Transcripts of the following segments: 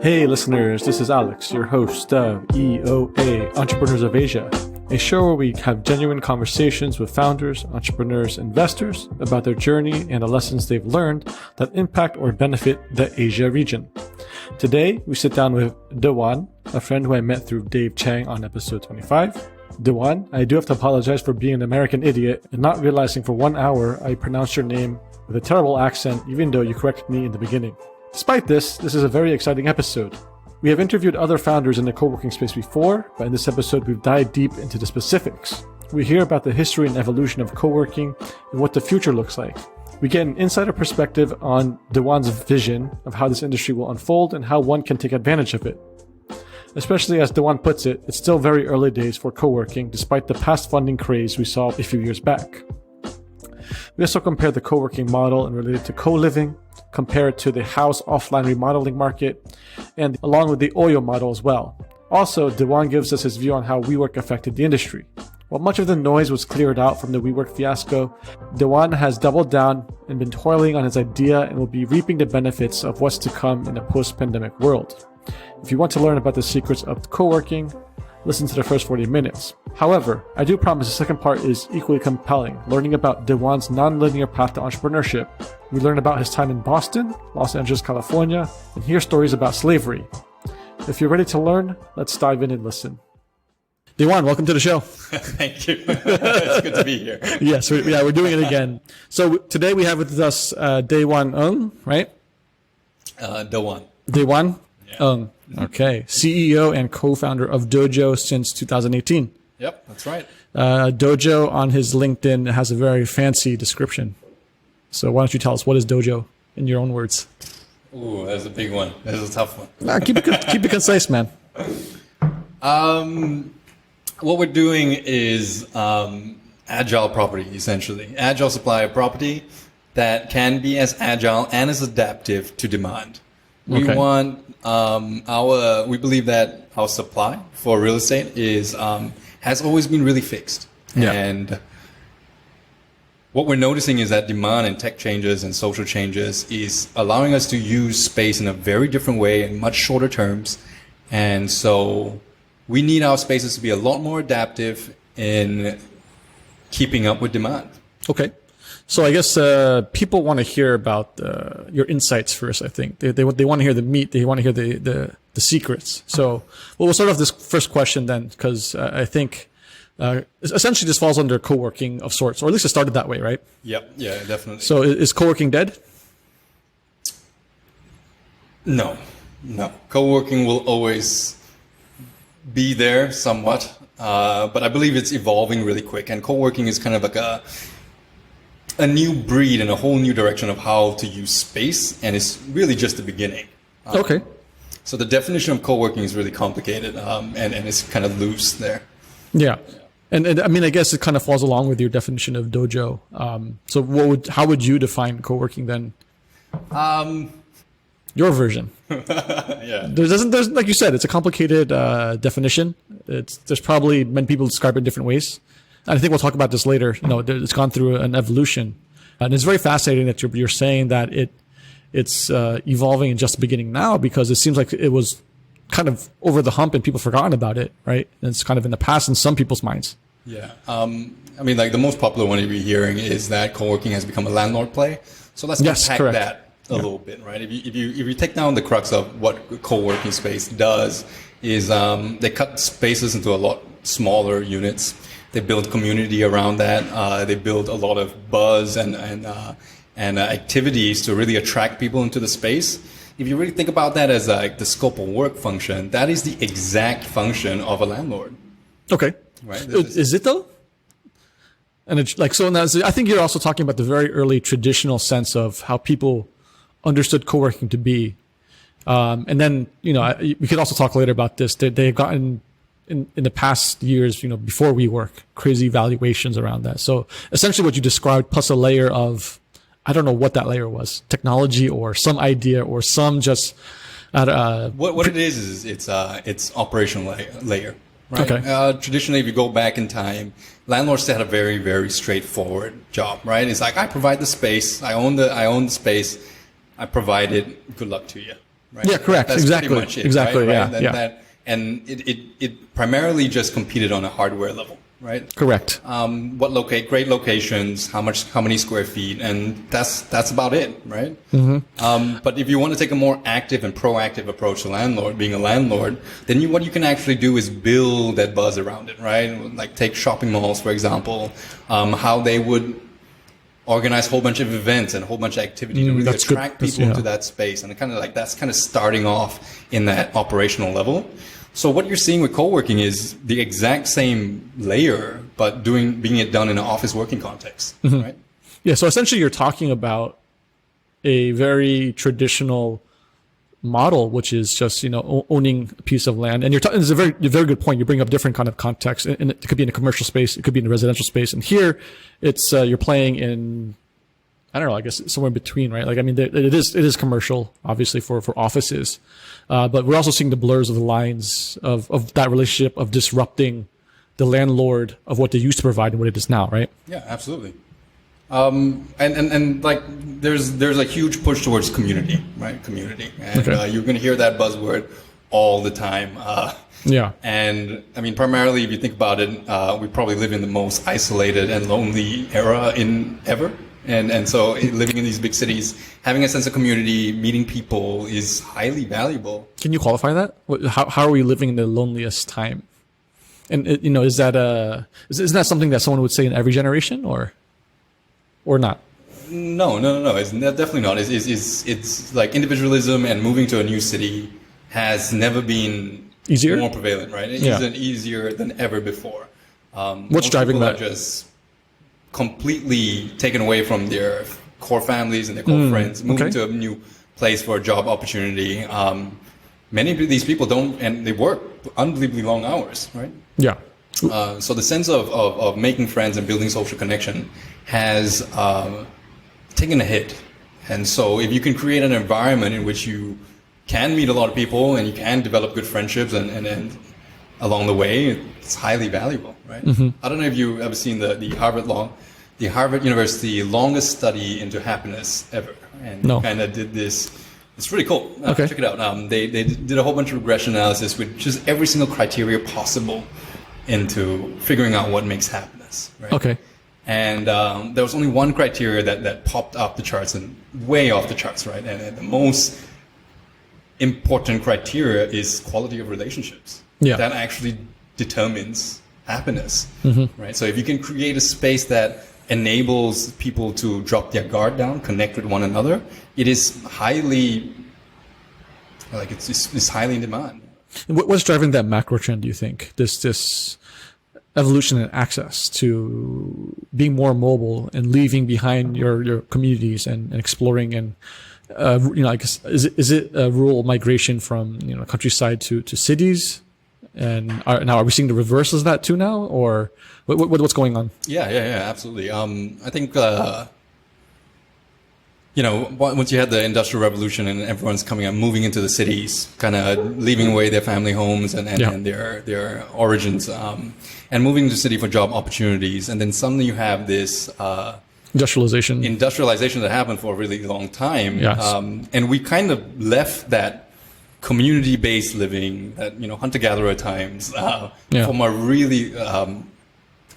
Hey listeners, this is Alex, your host of EOA, Entrepreneurs of Asia, a show where we have genuine conversations with founders, entrepreneurs, investors about their journey and the lessons they've learned that impact or benefit the Asia region. Today, we sit down with Dewan, a friend who I met through Dave Chang on episode 25. Dewan, I do have to apologize for being an American idiot and not realizing for 1 hour I pronounced your name with a terrible accent even though you corrected me in the beginning. Despite this is a very exciting episode. We have interviewed other founders in the co-working space before, but in this episode we've dived deep into the specifics. We hear about the history and evolution of co-working and what the future looks like. We get an insider perspective on Dewan's vision of how this industry will unfold and how one can take advantage of it. Especially as Dewan puts it, it's still very early days for co-working despite the past funding craze we saw a few years back. We also compare the co-working model and relate it to co-living, compare it to the house offline remodeling market, and along with the Oyo model as well. Also, Dewan gives us his view on how WeWork affected the industry. While much of the noise was cleared out from the WeWork fiasco, Dewan has doubled down and been toiling on his idea and will be reaping the benefits of what's to come in a post-pandemic world. If you want to learn about the secrets of co-working, listen to the first 40 minutes. However, I do promise the second part is equally compelling, learning about Dewan's non-linear path to entrepreneurship. We learn about his time in Boston, Los Angeles, California, and hear stories about slavery. If you're ready to learn, let's dive in and listen. Dewan, welcome to the show. Thank you. It's good to be here. Yes, we're doing it again. So today we have with us Dewan Ng, right? Dewan. Dewan Yeah. Ng. Okay. CEO and co-founder of Dojo since 2018. Yep, that's right. Dojo on his LinkedIn has a very fancy description. So why don't you tell us, what is Dojo in your own words? Ooh, that's a big one. That's a tough one. Keep it concise, man. What we're doing is agile property, essentially. Agile supply of property that can be as agile and as adaptive to demand. We we believe that our supply for real estate is has always been really fixed. Yeah. And what we're noticing is that demand and tech changes and social changes is allowing us to use space in a very different way in much shorter terms. And so we need our spaces to be a lot more adaptive in keeping up with demand. Okay. So I guess people want to hear about your insights first, I think. They want to hear the meat. They want to hear the secrets. So we'll start off this first question then, because I think essentially this falls under co-working of sorts, or at least it started that way, right? Yep. Yeah, definitely. So is co-working dead? No. Co-working will always be there somewhat, but I believe it's evolving really quick. And co-working is kind of like a new breed and a whole new direction of how to use space, and it's really just the beginning. Okay. So the definition of co-working is really complicated, and it's kind of loose there. Yeah. And I mean, I guess it kind of falls along with your definition of Dojo. So how would you define co-working then? Your version. Yeah. There's like you said, it's a complicated definition. There's probably many people describe it in different ways. And I think we'll talk about this later. It's gone through an evolution, and it's very fascinating that you're saying that it's evolving and just beginning now, because it seems like it was kind of over the hump and people forgotten about it, right? And it's kind of in the past in some people's minds. Yeah. I mean, like the most popular one you'll be hearing is that co-working has become a landlord play. So let's unpack that a little bit, right? If you take down the crux of what co-working space does, is they cut spaces into a lot smaller units. They build community around that. They build a lot of buzz and activities to really attract people into the space. If you really think about that as like the scope of work function, that is the exact function of a landlord. Okay. Right? Is it though? And it's like, so now, I think you're also talking about the very early traditional sense of how people understood co-working to be. And then, we could also talk later about this. They've gotten in the past years, before WeWork, crazy valuations around that. So essentially what you described plus a layer of, I don't know what that layer was, technology or some idea or some just... what it is it's operational layer. Right? Okay. Traditionally, if you go back in time, landlords had a very, very straightforward job, right? It's like, I provide the space, I own the space, I provide it, good luck to you. right? Yeah, correct. That's exactly. pretty much it, exactly. right? Yeah. And it primarily just competed on a hardware level, right? Correct. Great locations, how many square feet, and that's about it, right? But if you want to take a more active and proactive approach to being a landlord, then what you can actually do is build that buzz around it, right? Like take shopping malls, for example, how they would organize a whole bunch of events and a whole bunch of activity to really attract people into that space. And that's kind of starting off in that operational level. So what you're seeing with co-working is the exact same layer, but being it done in an office working context, right? Yeah. So essentially you're talking about a very traditional model, which is just, owning a piece of land. And it's a very good point. You bring up different kind of context, and it could be in a commercial space. It could be in a residential space. And here it's, you're playing in, I don't know, I guess somewhere in between, right? Like, I mean, it is commercial, obviously for offices. But we're also seeing the blurs of the lines of that relationship of disrupting the landlord of what they used to provide and what it is now, right? Yeah, absolutely. And like there's a huge push towards community, right? Community. And you're going to hear that buzzword all the time. And I mean, primarily, if you think about it, we probably live in the most isolated and lonely era ever. And so living in these big cities, having a sense of community, meeting people is highly valuable. Can you qualify that? How are we living in the loneliest time? And is that isn't that something that someone would say in every generation or not? No. It's definitely not. It's like individualism and moving to a new city has never been more prevalent, right? It isn't easier than ever before. What's driving that? Just completely taken away from their core families and their core friends, moving to a new place for a job opportunity. Many of these people don't, and they work unbelievably long hours, right? Yeah. So the sense of making friends and building social connection has taken a hit. And so if you can create an environment in which you can meet a lot of people and you can develop good friendships and along the way, it's highly valuable, right? I don't know if you've ever seen the Harvard University longest study into happiness ever. And kind of did this. It's pretty cool. Check it out. They did a whole bunch of regression analysis with just every single criteria possible into figuring out what makes happiness, right? Okay. And there was only one criteria that popped up the charts and way off the charts, right? And the most important criteria is quality of relationships. Yeah. That actually determines happiness, right? So if you can create a space that enables people to drop their guard down, connect with one another, it is highly, it's highly in demand. What's driving that macro trend, do you think? This evolution in access to being more mobile and leaving behind your communities and exploring and, I guess, is it a rural migration from, countryside to cities? And now are we seeing the reverse of that too now, or what's going on? Yeah, absolutely. I think, once you had the Industrial Revolution and everyone's coming out, moving into the cities, kind of leaving away their family homes and their origins, and moving to the city for job opportunities. And then suddenly you have this industrialization that happened for a really long time. Yes. And we kind of left that community-based living, hunter-gatherer times, from a really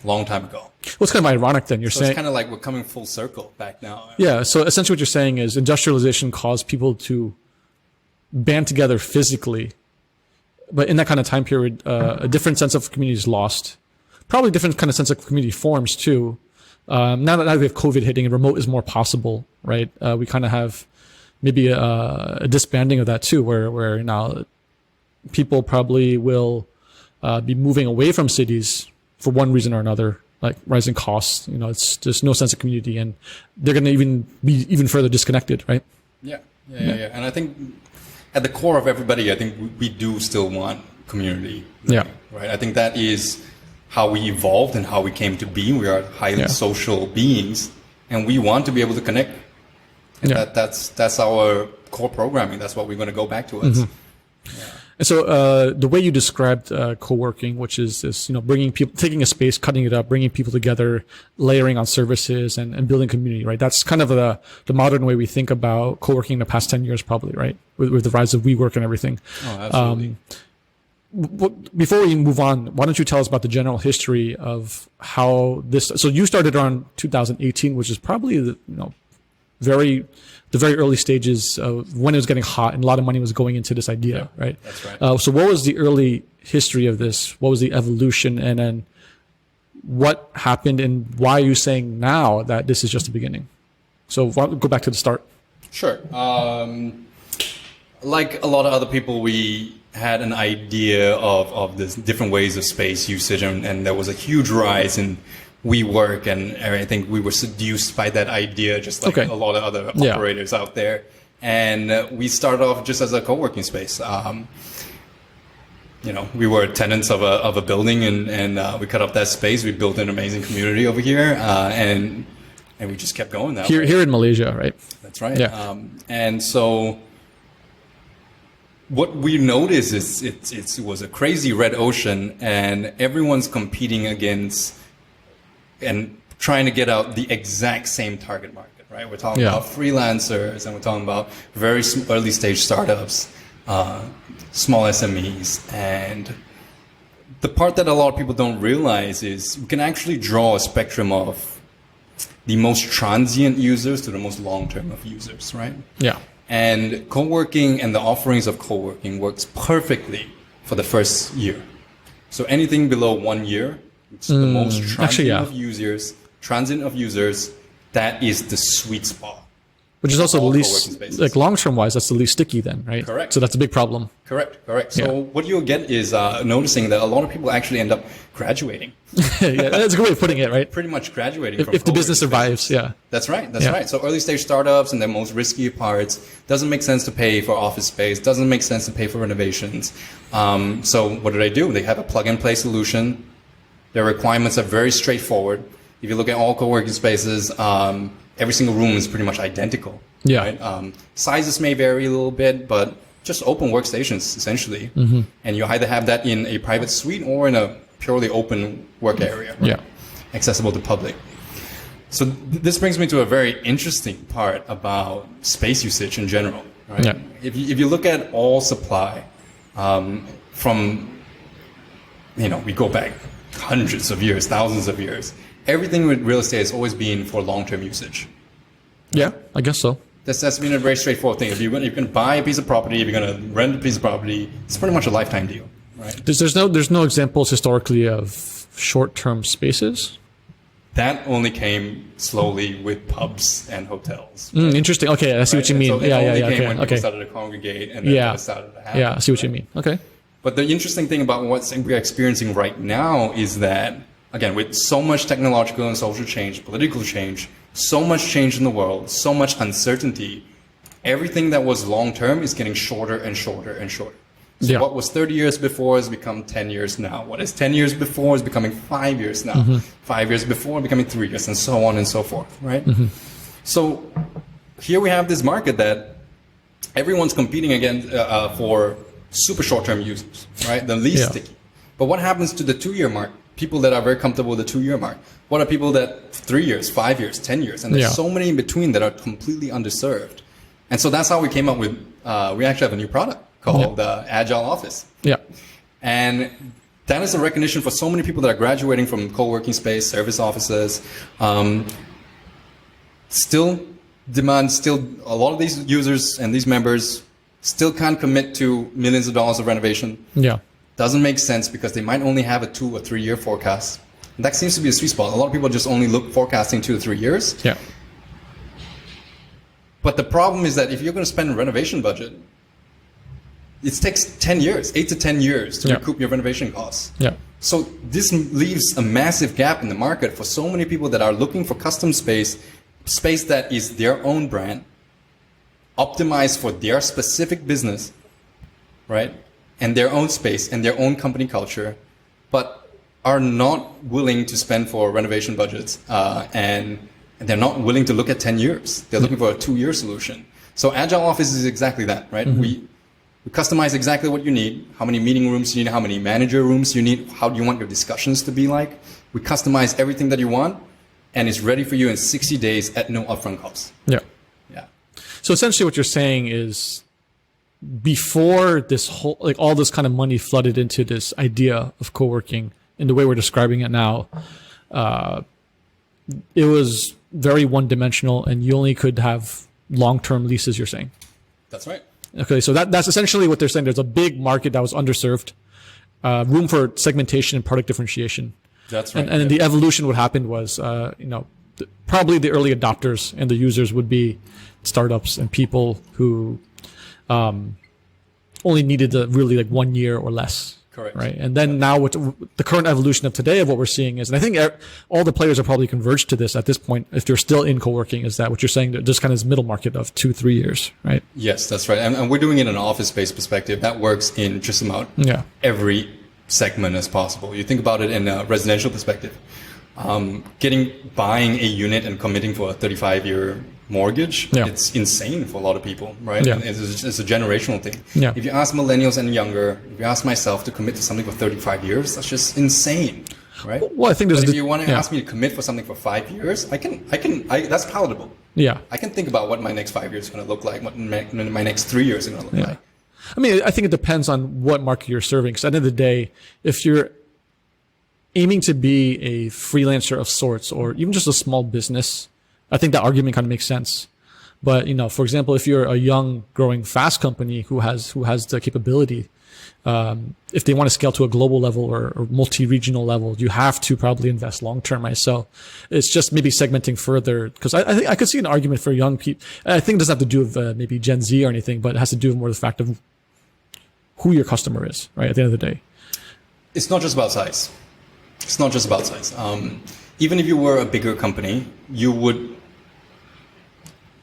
long time ago. Well, it's kind of ironic then. You're saying it's kind of like we're coming full circle back now. Yeah. So essentially what you're saying is industrialization caused people to band together physically, but in that kind of time period, a different sense of community is lost. Probably different kind of sense of community forms too. Now that we have COVID hitting and remote is more possible, right? We kind of have maybe a disbanding of that too, where now people probably will be moving away from cities for one reason or another, like rising costs. It's just no sense of community, and they're going to be even further disconnected, right? Yeah. And I think at the core of everybody, I think we do still want community. Yeah. Right. I think that is how we evolved and how we came to be. We are highly social beings, and we want to be able to connect. And that's our core programming. That's what we're going to go back to. And so the way you described co-working, which is this, bringing people, taking a space, cutting it up, bringing people together, layering on services and building community, right? That's kind of the modern way we think about co-working in the past 10 years, probably, right? With the rise of WeWork and everything. Oh, absolutely. Before we move on, why don't you tell us about the general history of how this, so you started around 2018, which is probably the very early stages of when it was getting hot and a lot of money was going into this idea, right? That's right. So what was the early history of this? What was the evolution? And then what happened, and why are you saying now that this is just the beginning? So why don't we go back to the start? Sure. Like a lot of other people, we had an idea of this different ways of space usage, and there was a huge rise in WeWork, and I think we were seduced by that idea, just like a lot of other operators out there. And we started off just as a co-working space. We were tenants of a building, and we cut up that space. We built an amazing community over here, and we just kept going that way. Here in Malaysia, right? That's right. Yeah. And so what we noticed is it was a crazy red ocean, and everyone's competing against and trying to get out the exact same target market, right? We're talking about freelancers, and we're talking about very early stage startups, small SMEs. And the part that a lot of people don't realize is we can actually draw a spectrum of the most transient users to the most long-term of users, right? Yeah. And co-working and the offerings of co-working works perfectly for the first year. So anything below 1 year, it's the most transient of users, that is the sweet spot. Which is also the least, like long-term wise, that's the least sticky then, right? Correct. So that's a big problem. Correct. So what you'll get is noticing that a lot of people actually end up graduating. Yeah, that's a good way of putting it, right? Pretty much graduating. If the business survives, yeah. That's right. So early stage startups and their most risky parts, doesn't make sense to pay for office space, doesn't make sense to pay for renovations. So what do? They have a plug-and-play solution. Their requirements are very straightforward. If you look at all co-working spaces, every single room is pretty much identical. Yeah. Right? Sizes may vary a little bit, but just open workstations, essentially. Mm-hmm. And you either have that in a private suite or in a purely open work area, right? Accessible to public. So this brings me to a very interesting part about space usage in general. Right? Yeah. If you look at all supply, we go back hundreds of years, thousands of years. Everything with real estate has always been for long-term usage. Yeah, I guess so. That's been a very straightforward thing. If you're going to buy a piece of property, if you're going to rent a piece of property, it's pretty much a lifetime deal, right? There's no examples historically of short-term spaces? That only came slowly with pubs and hotels. Right? Interesting. Okay, I see what you mean. So it only came when people started to congregate and then it started to happen. Yeah, I see what you mean. Okay. But the interesting thing about what we're experiencing right now is that, again, with so much technological and social change, political change, so much change in the world, so much uncertainty, everything that was long-term is getting shorter and shorter and shorter. So what was 30 years before has become 10 years now. What is 10 years before is becoming 5 years now. Mm-hmm. 5 years before becoming 3 years, and so on and so forth, right? Mm-hmm. So here we have this market that everyone's competing against for super short-term users, right? The least sticky. But what happens to the 2-year mark? People that are very comfortable with the 2-year mark. What are people that 3 years, 5 years, 10 years? And there's so many in between that are completely underserved. And so that's how we came up with, we actually have a new product called the Agile Office. Yeah. And that is a recognition for so many people that are graduating from co-working space, service offices. Still a lot of these users and these members still can't commit to millions of dollars of renovation. Yeah. Doesn't make sense because they might only have a 2 or 3 year forecast. And that seems to be a sweet spot. A lot of people just only look forecasting 2 to 3 years. Yeah. But the problem is that if you're going to spend a renovation budget, it takes 10 years, 8 to 10 years to recoup your renovation costs. Yeah. So this leaves a massive gap in the market for so many people that are looking for custom space that is their own brand, optimized for their specific business, right? And their own space and their own company culture, but are not willing to spend for renovation budgets, and they're not willing to look at 10 years. They're looking for a 2-year solution. So Agile Office is exactly that, right? Mm-hmm. We customize exactly what you need, how many meeting rooms you need, how many manager rooms you need, how do you want your discussions to be like. We customize everything that you want, and it's ready for you in 60 days at no upfront cost. Yeah. Yeah. So essentially what you're saying is before this whole, like all this kind of money flooded into this idea of co-working in the way we're describing it now, it was very one-dimensional and you only could have long-term leases, you're saying? That's right. Okay, so that's essentially what they're saying. There's a big market that was underserved, room for segmentation and product differentiation. That's right. And the evolution, what happened was, probably the early adopters and the users would be startups and people who only needed really like 1 year or less. Correct. Right. And then now with the current evolution of today of what we're seeing is, and I think all the players are probably converged to this at this point, if they're still in co-working, is that what you're saying, that just kind of this middle market of 2-3 years, right? Yes, that's right. And we're doing it in an office-based perspective. That works in just about every segment as possible. You think about it in a residential perspective. Buying a unit and committing for a 35-year mortgage, it's insane for a lot of people, right? Yeah. And it's a generational thing. Yeah. If you ask millennials and younger, if you ask myself to commit to something for 35 years, that's just insane, right? Well, I think there's if you want to ask me to commit for something for 5 years, I can, that's palatable. Yeah. I can think about what my next 5 years is going to look like, what my next 3 years is going to look like. I mean, I think it depends on what market you're serving. Because at the end of the day, if you're aiming to be a freelancer of sorts, or even just a small business, I think that argument kind of makes sense. But, for example, if you're a young, growing, fast company who has the capability, if they want to scale to a global level or multi-regional level, you have to probably invest long-term, right? So it's just maybe segmenting further, because I think I could see an argument for young people. I think it doesn't have to do with maybe Gen Z or anything, but it has to do with more the fact of who your customer is, right? At the end of the day. It's not just about size. It's not just about size. Even if you were a bigger company, you would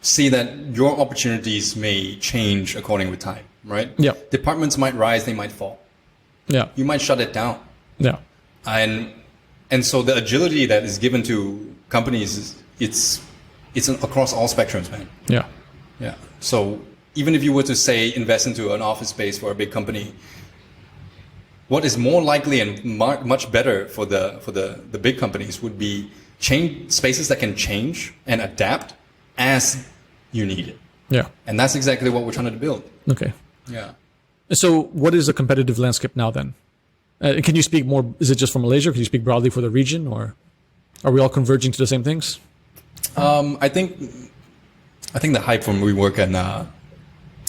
see that your opportunities may change according with time, right? Yeah. Departments might rise, they might fall. Yeah. You might shut it down. Yeah. And so the agility that is given to companies, it's across all spectrums, man. Yeah. Yeah. So even if you were to say invest into an office space for a big company, what is more likely and much better for the big companies would be spaces that can change and adapt as you need it. Yeah. And that's exactly what we're trying to build. Okay. Yeah. So what is the competitive landscape now then? Can you speak more, is it just for Malaysia? Can you speak broadly for the region, or are we all converging to the same things? I think the hype from WeWork and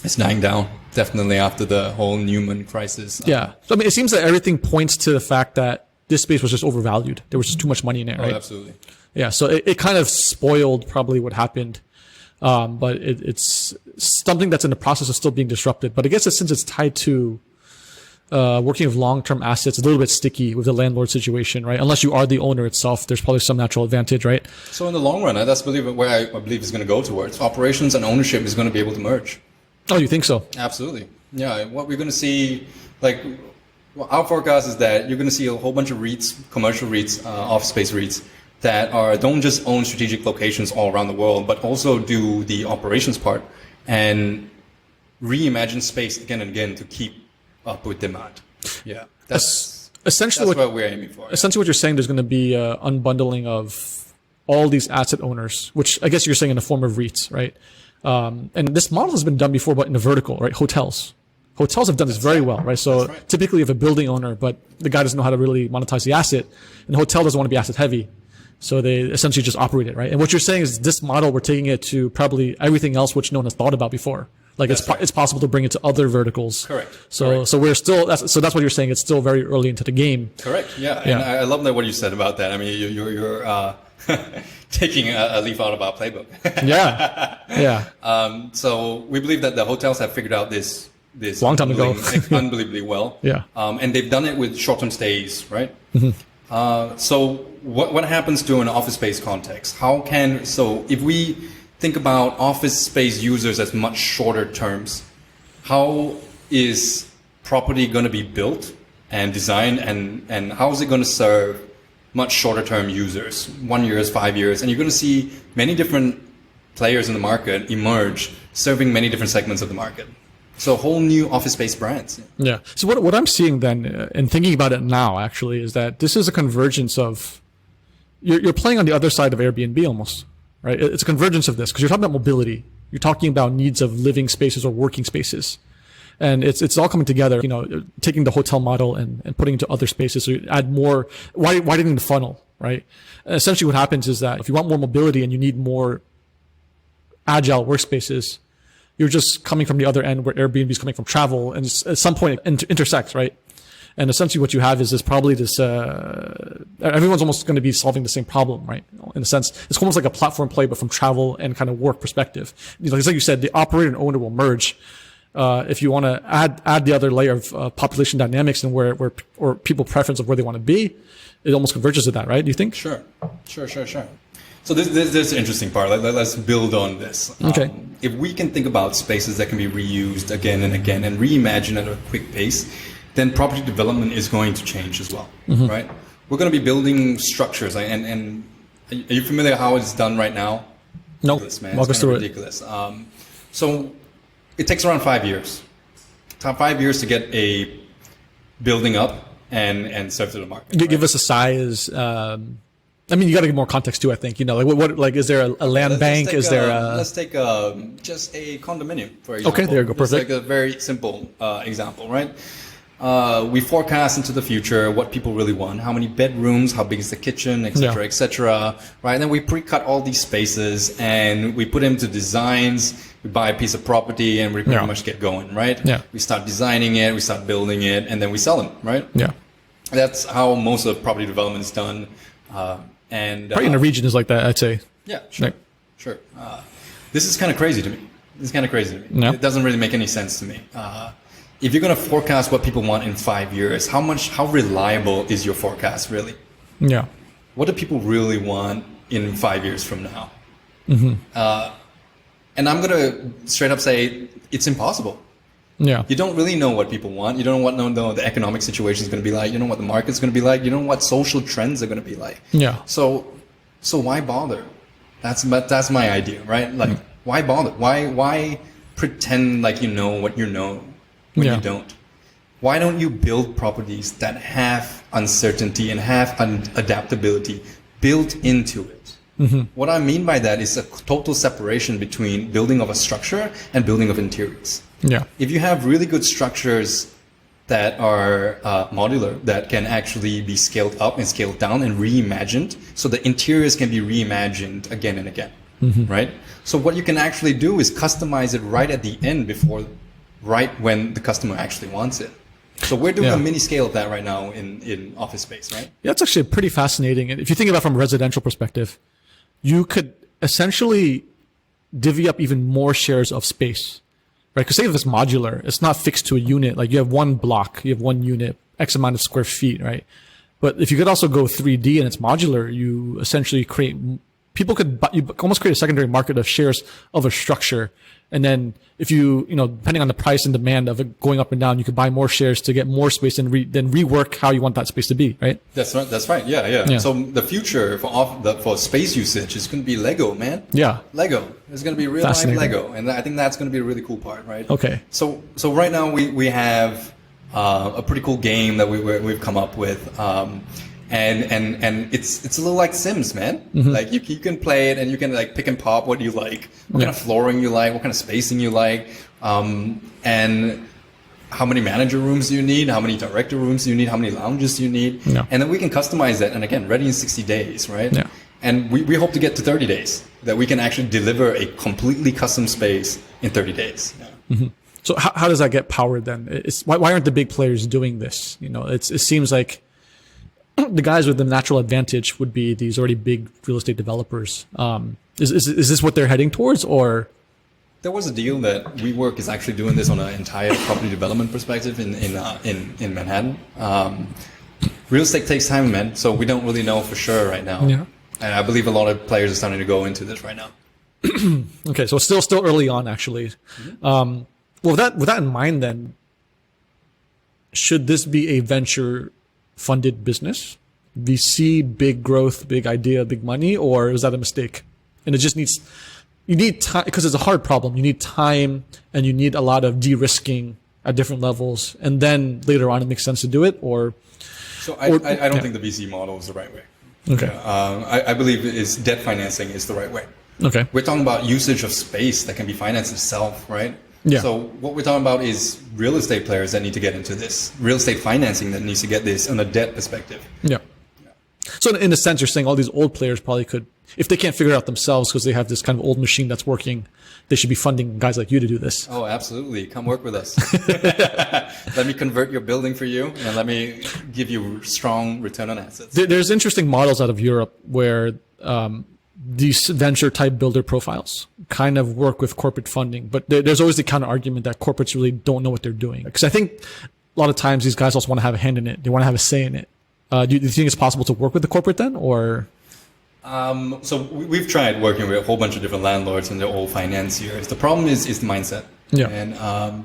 it's dying down, definitely after the whole Newman crisis. Yeah. So, I mean, it seems that everything points to the fact that this space was just overvalued. There was just too much money in it, right? Oh, absolutely. Yeah. So it kind of spoiled probably what happened. But it's something that's in the process of still being disrupted. But I guess since it's tied to working with long-term assets, a little bit sticky with the landlord situation, right? Unless you are the owner itself, there's probably some natural advantage, right? So in the long run, that's where I believe it's going to go towards. Operations and ownership is going to be able to merge. Oh, you think so? Absolutely. Yeah. What we're going to see, our forecast is that you're going to see a whole bunch of REITs, commercial REITs, office space REITs, that don't just own strategic locations all around the world, but also do the operations part and reimagine space again and again to keep up with demand. Yeah. That's what we're aiming for. Essentially what you're saying, there's going to be unbundling of all these asset owners, which I guess you're saying in the form of REITs, right? And this model has been done before, but in a vertical, right? Hotels have done this very well, right? So typically you have a building owner, but the guy doesn't know how to really monetize the asset, and the hotel doesn't want to be asset heavy. So they essentially just operate it, right? And what you're saying is this model, we're taking it to probably everything else which no one has thought about before. Like it's possible to bring it to other verticals. Correct. So we're still, that's what you're saying. It's still very early into the game. Correct. Yeah. And I love that what you said about that. I mean, you're taking a leaf out of our playbook. Yeah. Yeah. So we believe that the hotels have figured out this long time ago unbelievably well. Yeah. And they've done it with short-term stays, right? Mm-hmm. So what happens to an office space context? So if we think about office space users as much shorter terms, how is property going to be built and designed, and how is it going to serve much shorter term users, 1 year, 5 years? And you're going to see many different players in the market emerge, serving many different segments of the market. So whole new office space brands. Yeah. So what I'm seeing then, and thinking about it now, actually, is that this is a convergence of you're playing on the other side of Airbnb almost, right? It's a convergence of this because you're talking about mobility. You're talking about needs of living spaces or working spaces. And it's all coming together, taking the hotel model and putting it to other spaces. So you add more, widening the funnel, right? And essentially what happens is that if you want more mobility and you need more agile workspaces, you're just coming from the other end where Airbnb is coming from travel, and at some point it intersects, right? And essentially what you have is probably this, everyone's almost going to be solving the same problem, right? In a sense, it's almost like a platform play, but from travel and kind of work perspective. It's like you said, the operator and owner will merge. If you want to add the other layer of population dynamics and where or people preference of where they want to be, it almost converges to that, right? Do you think? Sure. So this is an interesting part. Let's build on this. Okay. If we can think about spaces that can be reused again and again and reimagine at a quick pace, then property development is going to change as well, right? We're going to be building structures, and are you familiar how it's done right now? No. Ridiculous, man. Walk us through it. Ridiculous. So it takes around 5 years. 5 years to get a building up and serve to the market. Give us a size. I mean, you got to give more context too. I think what is there a land bank? Is there let's take just a condominium for example. Okay, there you go. Perfect. It's like a very simple example, right? We forecast into the future what people really want, how many bedrooms, how big is the kitchen, etc., etc. Right? And then we pre-cut all these spaces and we put them to designs. We buy a piece of property and we pretty much get going, right? Yeah. We start designing it, we start building it, and then we sell them, right? Yeah. That's how most of property development is done. And probably in the region is like that, I'd say. Yeah, sure. Sure. This is kind of crazy to me. No. It doesn't really make any sense to me. If you're going to forecast what people want in 5 years, how reliable is your forecast really? Yeah. What do people really want in 5 years from now? And I'm going to straight up say it's impossible. Yeah. You don't really know what people want. You don't know what the economic situation is going to be like. You don't know what the market's going to be like. You don't know what social trends are going to be like. Yeah. So why bother? That's my idea, right? Like, why bother? Why pretend like you know what you know when you don't? Why don't you build properties that have uncertainty and have adaptability built into it? What I mean by that is a total separation between building of a structure and building of interiors. Yeah. If you have really good structures that are modular, that can actually be scaled up and scaled down and reimagined, so the interiors can be reimagined again and again, right? So what you can actually do is customize it right at the end right when the customer actually wants it. So we're doing a mini scale of that right now in office space, right? Yeah, it's actually pretty fascinating. And if you think about it from a residential perspective, you could essentially divvy up even more shares of space, right? Because say if it's modular, it's not fixed to a unit. Like you have one block, you have one unit, X amount of square feet, right? But if you could also go 3D and it's modular, you essentially you almost create a secondary market of shares of a structure. And then if you depending on the price and demand of it going up and down, you could buy more shares to get more space and then rework how you want that space to be, right? That's right. Yeah. So the future for space usage is going to be Lego, man. Yeah. Lego. It's going to be real life Lego. And I think that's going to be a really cool part, right? Okay. So right now we have a pretty cool game that we've come up with. And it's a little like Sims, man. Like you can play it and you can like pick and pop what you like, what kind of flooring you like, what kind of spacing you like, and how many manager rooms do you need, how many director rooms do you need, how many lounges do you need, and then we can customize that. And again, ready in 60 days, right? Yeah. And we hope to get to 30 days that we can actually deliver a completely custom space in 30 days. Yeah. So how does that get powered then? Why aren't the big players doing this? It seems like the guys with the natural advantage would be these already big real estate developers. Is this what they're heading towards, or? There was a deal that WeWork is actually doing this on an entire property development perspective in Manhattan. Real estate takes time, man. So we don't really know for sure right now. Yeah. And I believe a lot of players are starting to go into this right now. Okay, so still early on, actually. Well, with that in mind, then, should this be a venture-funded business? VC, big growth, big idea, big money, or is that a mistake? And it just needs you need time because it's a hard problem. You need time and you need a lot of de-risking at different levels. And then later on, it makes sense to do it I don't think the VC model is the right way. Okay. I believe debt financing is the right way. Okay. We're talking about usage of space that can be financed itself, right? Yeah. So what we're talking about is real estate players that need to get into this, real estate financing that needs to get this on a debt perspective. Yeah. So in a sense, you're saying all these old players probably could, if they can't figure it out themselves because they have this kind of old machine that's working, they should be funding guys like you to do this. Oh, absolutely. Come work with us. Let me convert your building for you and let me give you strong return on assets. There's interesting models out of Europe where these venture type builder profiles kind of work with corporate funding, but there's always the counter argument that corporates really don't know what they're doing. Because I think a lot of times these guys also want to have a hand in it. They want to have a say in it. Do you think it's possible to work with the corporate then, or? So we've tried working with a whole bunch of different landlords and their old financiers. The problem is the mindset. Yeah. And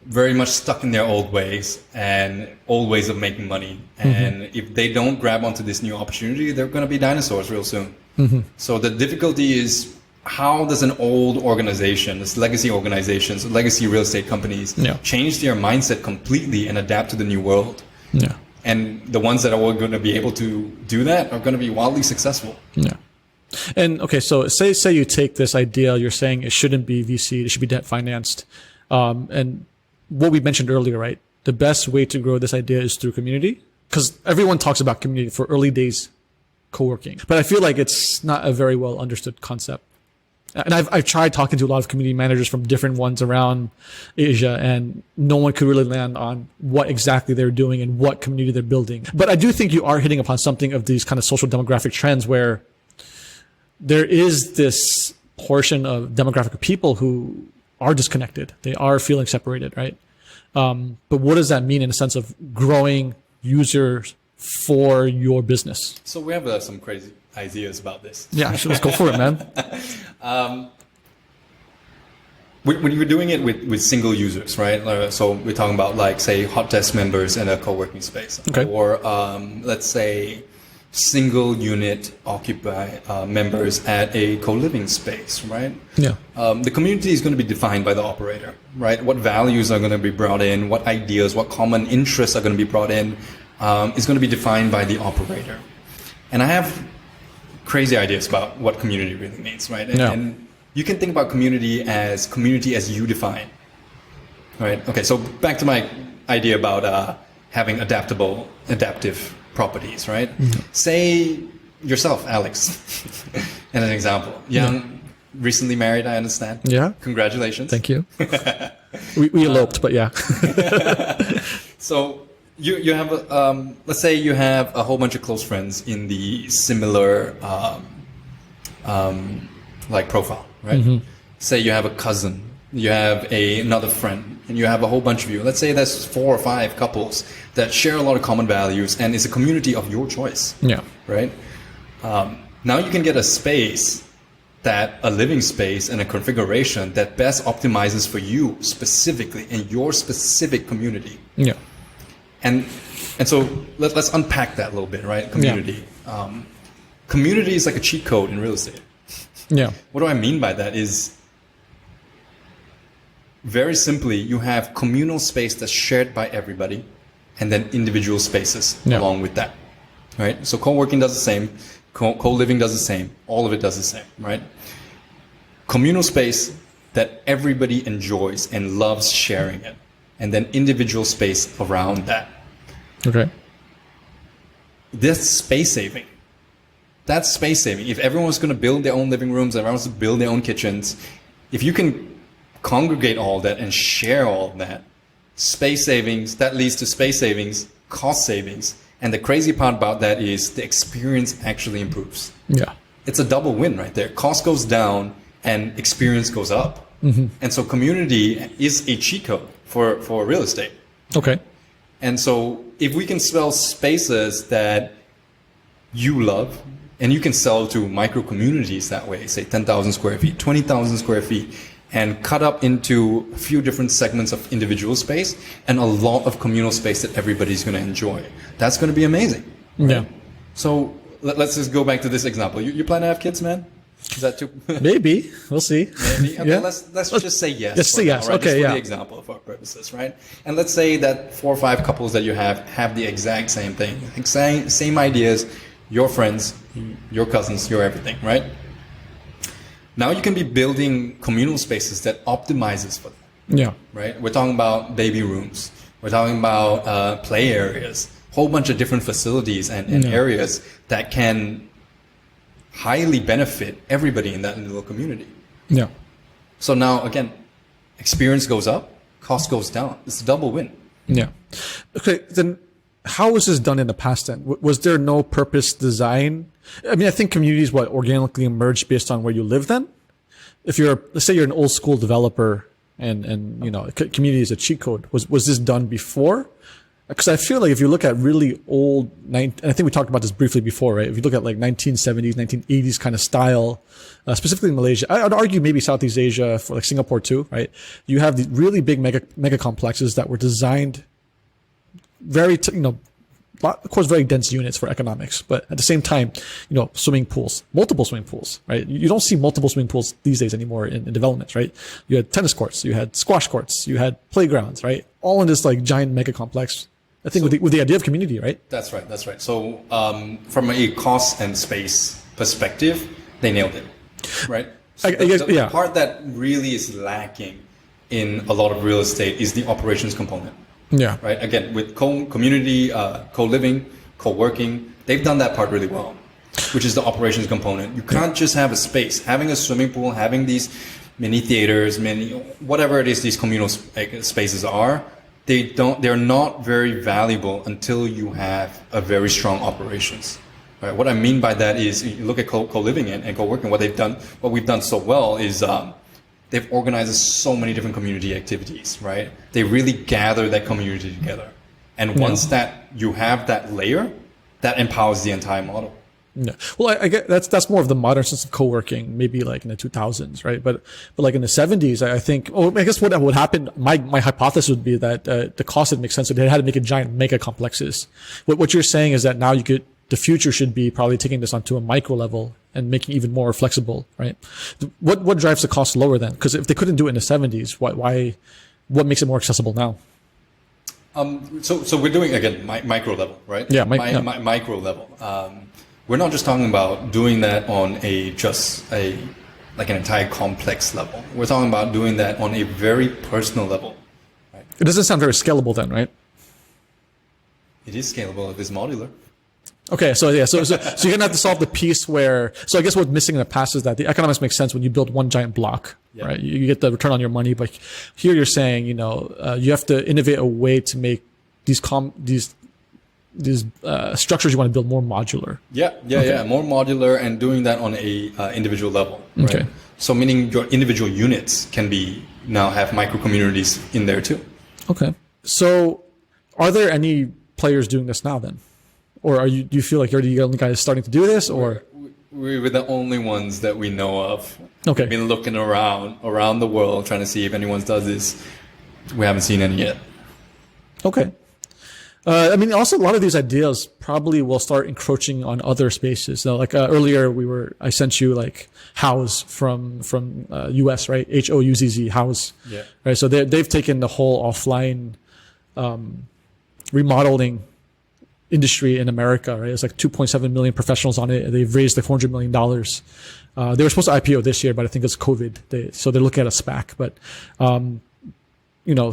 very much stuck in their old ways and old ways of making money. And if they don't grab onto this new opportunity, they're going to be dinosaurs real soon. So the difficulty is, how does an old organization, this legacy organizations, legacy real estate companies, change their mindset completely and adapt to the new world? Yeah. And the ones that are going to be able to do that are going to be wildly successful. Yeah. And okay, so say you take this idea, you're saying it shouldn't be VC, it should be debt financed. And what we mentioned earlier, right? The best way to grow this idea is through community, because everyone talks about community for early days co-working. But I feel like it's not a very well understood concept. And I've tried talking to a lot of community managers from different ones around Asia, and no one could really land on what exactly they're doing and what community they're building. But I do think you are hitting upon something of these kind of social demographic trends where there is this portion of demographic of people who are disconnected. They are feeling separated, right? But what does that mean in a sense of growing users for your business? So we have some crazy ideas about this. Yeah, let's go for it, man. When you're doing it with single users, right? So we're talking about, like, say, hot desk members in a co-working space. Okay. Or let's say single unit occupy members at a co-living space, right? Yeah. The community is going to be defined by the operator, right? What values are going to be brought in, what ideas, what common interests are going to be brought in is going to be defined by the operator. And I have crazy ideas about what community really means, right? And you can think about community as you define, right? Okay, so back to my idea about having adaptive properties, right? Say yourself, Alex, as an example. Young, recently married, I understand. Yeah. Congratulations. Thank you. we eloped, but yeah. So you have, let's say you have a whole bunch of close friends in the similar like profile, right? Say you have a cousin, you have another friend, and you have a whole bunch of you. Let's say there's 4 or 5 couples that share a lot of common values, and it's a community of your choice. Yeah. Right? Now you can get a space, a living space and a configuration that best optimizes for you specifically in your specific community. Yeah. And so let's unpack that a little bit, right? Community. Community is like a cheat code in real estate. Yeah. What do I mean by that is, very simply, you have communal space that's shared by everybody, and then individual spaces along with that, right? So co-working does the same, co-living does the same, all of it does the same, right? Communal space that everybody enjoys and loves sharing it, and then individual space around that. Okay. That's space saving. That's space saving. If everyone's going to build their own living rooms, everyone's going to build their own kitchens, if you can congregate all that and share all that, space savings, that leads to space savings, cost savings. And the crazy part about that is the experience actually improves. Yeah. It's a double win right there. Cost goes down and experience goes up. And so community is a cheat code for real estate. Okay. And so if we can sell spaces that you love, and you can sell to micro communities that way, say 10,000 square feet, 20,000 square feet, and cut up into a few different segments of individual space and a lot of communal space that everybody's going to enjoy. That's going to be amazing. Right? Yeah. So let's just go back to this example. You plan to have kids, man? Is that too? Maybe. We'll see. Maybe. Okay, let's just say yes. Let's say yes. Now, right? Okay, just for the example of our purposes, right? And let's say that 4 or 5 couples that you have the exact same thing, same ideas, your friends, your cousins, your everything, right? Now you can be building communal spaces that optimizes for them. Yeah. Right? We're talking about baby rooms. We're talking about play areas, whole bunch of different facilities and areas that can highly benefit everybody in that little community. Yeah. So now, again, experience goes up, cost goes down. It's a double win. Yeah. Okay, then how was this done in the past then? Was there no purpose design? I mean, I think communities, organically emerged based on where you live then? If let's say you're an old school developer and community is a cheat code, was this done before? Because I feel like if you look at really old, and I think we talked about this briefly before, right? If you look at like 1970s, 1980s kind of style, specifically in Malaysia, I'd argue maybe Southeast Asia, for like Singapore too, right? You have these really big mega complexes that were designed very, of course, very dense units for economics, but at the same time, swimming pools, multiple swimming pools, right? You don't see multiple swimming pools these days anymore in developments, right? You had tennis courts, you had squash courts, you had playgrounds, right? All in this like giant mega complex. I think with the idea of community, right? That's right. So from a cost and space perspective, they nailed it, right? So the part that really is lacking in a lot of real estate is the operations component. Yeah. Right. Again, with community, co-living, co-working, they've done that part really well, which is the operations component. You can't just have a space. Having a swimming pool, having these mini theaters, whatever it is these communal spaces are, they're not very valuable until you have a very strong operations. Right. What I mean by that is you look at co-living and co-working, what we've done so well is they've organized so many different community activities, right? They really gather that community together. And once that you have that layer, that empowers the entire model. Yeah. Well, I get that's more of the modern sense of co-working, maybe like in the 2000s, right? But like in the 70s, I think, I guess what would happen, my hypothesis would be that the cost didn't make sense. So they had to make a giant mega complexes. What you're saying is that now the future should be probably taking this onto a micro level and making it even more flexible, right? What drives the cost lower then? Because if they couldn't do it in the 70s, what makes it more accessible now? So we're doing, again, micro level, right? Yeah, micro level. We're not just talking about doing that on like an entire complex level. We're talking about doing that on a very personal level. Right? It doesn't sound very scalable then, right? It is scalable. It is modular. Okay, so you're gonna have to solve the piece where. So I guess what's missing in the past is that the economics makes sense when you build one giant block, right? You get the return on your money, but here you're saying, you have to innovate a way to make these structures you want to build more modular. Yeah, more modular and doing that on a individual level. Right? Okay. So meaning your individual units can now have micro communities in there too. Okay. So are there any players doing this now then? Or do you feel like you're the only guys starting to do this, or? We're the only ones that we know of. Okay. We've been looking around the world trying to see if anyone does this. We haven't seen any yet. Okay. Also a lot of these ideas probably will start encroaching on other spaces. So like earlier I sent you like Houzz from US, right? Houzz, Houzz. Yeah. Right. So they've taken the whole offline remodeling industry in America, right? It's like 2.7 million professionals on it. They've raised like $400 million. They were supposed to IPO this year, but I think it's COVID. So they're looking at a SPAC, but,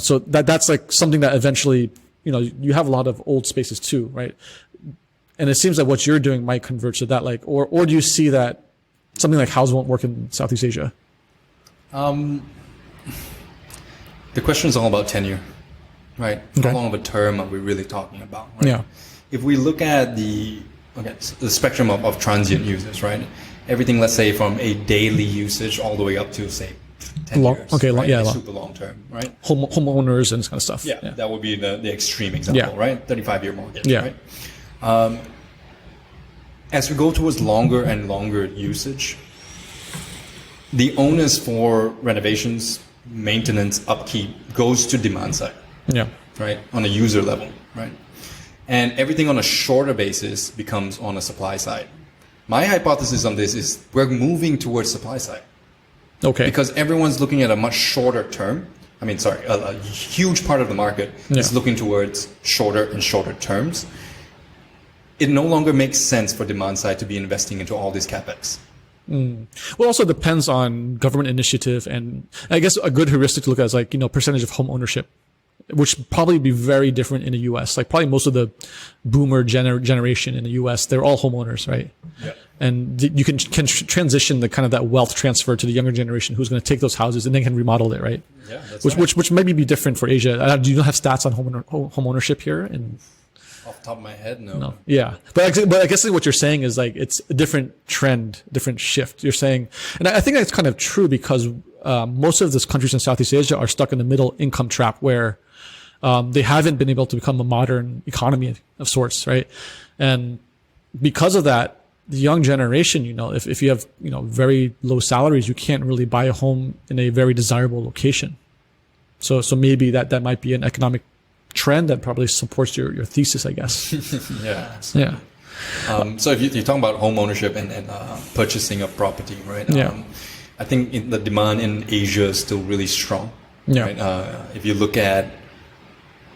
so that's like something that eventually, you have a lot of old spaces too, right? And it seems like what you're doing might converge to that, like, or do you see that something like Houzz won't work in Southeast Asia? The question is all about tenure, right? Okay. How long of a term are we really talking about? Right? Yeah. If we look at the spectrum of transient users, right? Everything, let's say, from a daily usage all the way up to, say, 10 years. Okay, right? Super long term, right? Homeowners and this kind of stuff. Yeah, that would be the extreme example, right? 35-year mortgage, right? As we go towards longer and longer usage, the onus for renovations, maintenance, upkeep goes to demand side. Yeah. Right? On a user level, right? And everything on a shorter basis becomes on a supply side. My hypothesis on this is we're moving towards supply side. Okay. Because everyone's looking at a much shorter term. A huge part of the market is looking towards shorter and shorter terms. It no longer makes sense for demand side to be investing into all this capex. Well, also depends on government initiative, and I guess a good heuristic to look at is like, percentage of home ownership, which would probably be very different in the US. Like probably most of the boomer generation in the US, they're all homeowners, right? Yeah. And you can transition the kind of that wealth transfer to the younger generation who's going to take those houses and then can remodel it, right? Yeah, that's which maybe be different for Asia. Do you have stats on home ownership here? And off the top of my head, no. Yeah, but I guess what you're saying is like it's a different trend, different shift. You're saying, and I think that's kind of true because most of these countries in Southeast Asia are stuck in the middle income trap where they haven't been able to become a modern economy of sorts, right? And because of that, the young generation, if you have, very low salaries, you can't really buy a home in a very desirable location. So maybe that might be an economic trend that probably supports your thesis, I guess. Yeah. Yeah. So if you're talking about home ownership and purchasing of property, right? I think the demand in Asia is still really strong. Yeah. Right? If you look at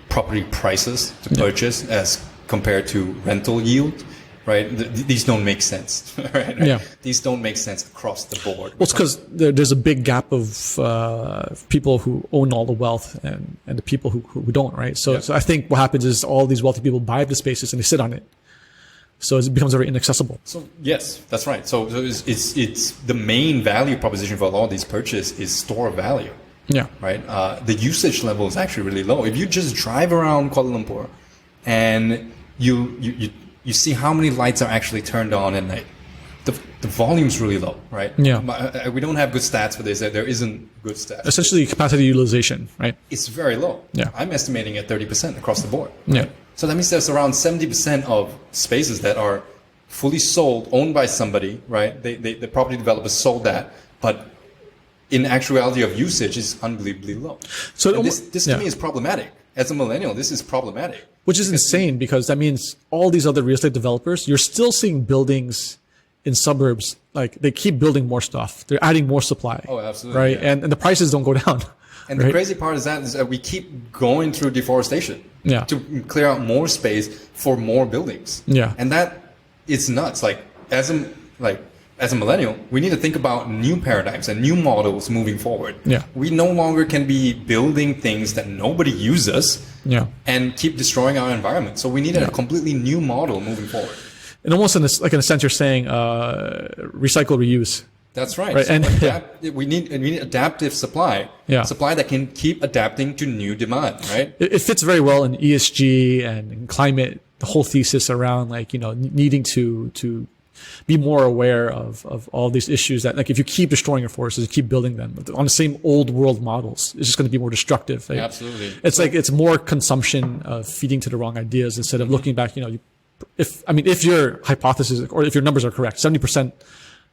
property prices to purchase as compared to rental yield, right? These don't make sense, right? Yeah. These don't make sense across the board. Well, it's because there's a big gap of people who own all the wealth and the people who don't, right? So I think what happens is all these wealthy people buy the spaces and they sit on it. So it becomes very inaccessible. So yes, that's right. So it's the main value proposition for a lot of these purchases is store value. Yeah. Right. The usage level is actually really low. If you just drive around Kuala Lumpur and you see how many lights are actually turned on at night, the volume's really low, right? Yeah. We don't have good stats for this. There isn't good stats. Essentially, capacity utilization, right? It's very low. Yeah. I'm estimating at 30% across the board. Right? Yeah. So that means there's around 70% of spaces that are fully sold, owned by somebody, right? The property developers sold that, but in actuality of usage is unbelievably low. So this to me is problematic. As a millennial, this is problematic. Which is insane because that means all these other real estate developers, you're still seeing buildings in suburbs, like they keep building more stuff. They're adding more supply. Oh, absolutely. Right. Yeah. And the prices don't go down. And the crazy part is that we keep going through deforestation to clear out more space for more buildings. Yeah. And that it's nuts. Like as a millennial, we need to think about new paradigms and new models moving forward. Yeah. We no longer can be building things that nobody uses and keep destroying our environment. So we need a completely new model moving forward. And almost in a sense, you're saying recycle, reuse. That's right. Right. So And we need adaptive supply. Yeah. Supply that can keep adapting to new demand, right? It fits very well in ESG and in climate, the whole thesis around needing to be more aware of all these issues that if you keep destroying your forests, you keep building them on the same old world models, it's just going to be more destructive. Right? Absolutely. It's more consumption of feeding to the wrong ideas instead of looking back, if your hypothesis or if your numbers are correct, 70%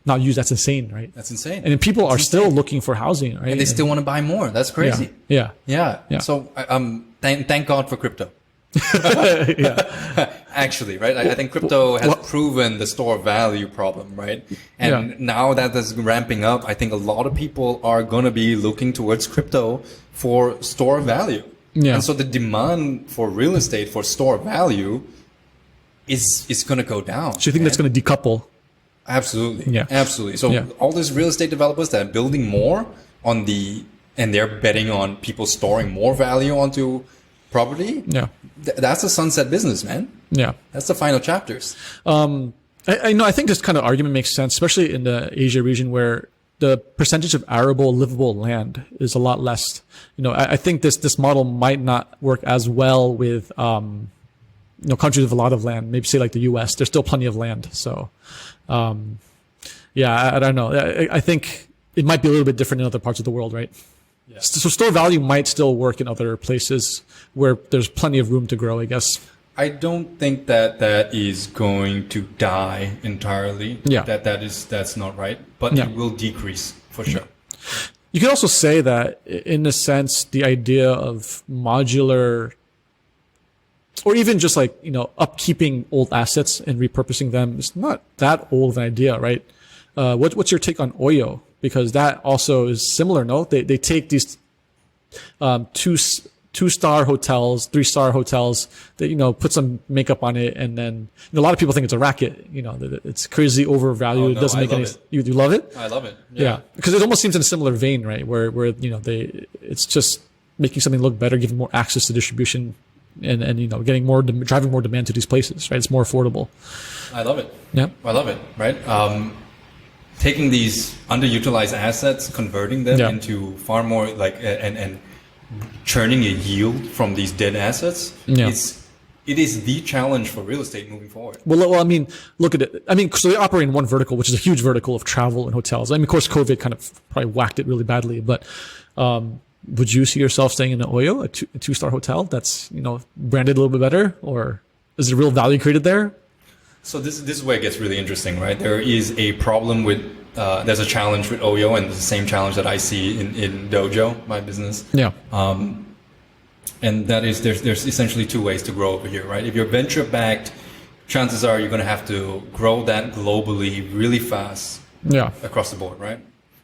not used, that's insane, right? That's insane. And people are still looking for housing, right? And they still want to buy more. That's crazy. Yeah. So thank God for crypto. Actually, right? I think crypto has proven the store value problem, right? And now that is ramping up, I think a lot of people are going to be looking towards crypto for store value. Yeah. And so the demand for real estate for store value is going to go down. So you think that's going to decouple? Absolutely. Yeah. Absolutely. So all these real estate developers that are building more and they're betting on people storing more value onto property. Yeah. That's a sunset business, man. Yeah. That's the final chapters. I think this kind of argument makes sense, especially in the Asia region where the percentage of arable, livable land is a lot less. I think this model might not work as well with, countries with a lot of land, maybe say like the US, there's still plenty of land. So, I don't know. I think it might be a little bit different in other parts of the world, right? Yeah. So store value might still work in other places where there's plenty of room to grow, I guess. I don't think that is going to die entirely. Yeah. That's not right. But it will decrease for sure. You could also say that in a sense, the idea of modular or even just like, upkeeping old assets and repurposing them is not that old of an idea, right? What's your take on Oyo? Because that also is similar, no? They take these, 2-star hotels, 3-star hotels, they, put some makeup on it. And then a lot of people think it's a racket, it's crazy overvalued. No, it doesn't make any, you love it? I love it. Yeah. Because it almost seems in a similar vein, right? Where, it's just making something look better, giving more access to distribution and getting driving more demand to these places, right? It's more affordable. I love it. Yeah. I love it. Right. Taking these underutilized assets, converting them into far more and churning a yield from these dead assets. Yeah. It is the challenge for real estate moving forward. Well, I mean, look at it. I mean, so they operate in one vertical, which is a huge vertical of travel and hotels. I mean, of course, COVID kind of probably whacked it really badly, but, would you see yourself staying in an Oyo, a 2-star hotel that's, branded a little bit better, or is there real value created there? So this is where it gets really interesting, right? There is a problem with, there's a challenge with Oyo, and it's the same challenge that I see in Dojo, my business. Yeah. And that is, there's essentially 2 ways to grow over here, right? If you're venture backed, chances are you're going to have to grow that globally really fast. Yeah. Across the board, right?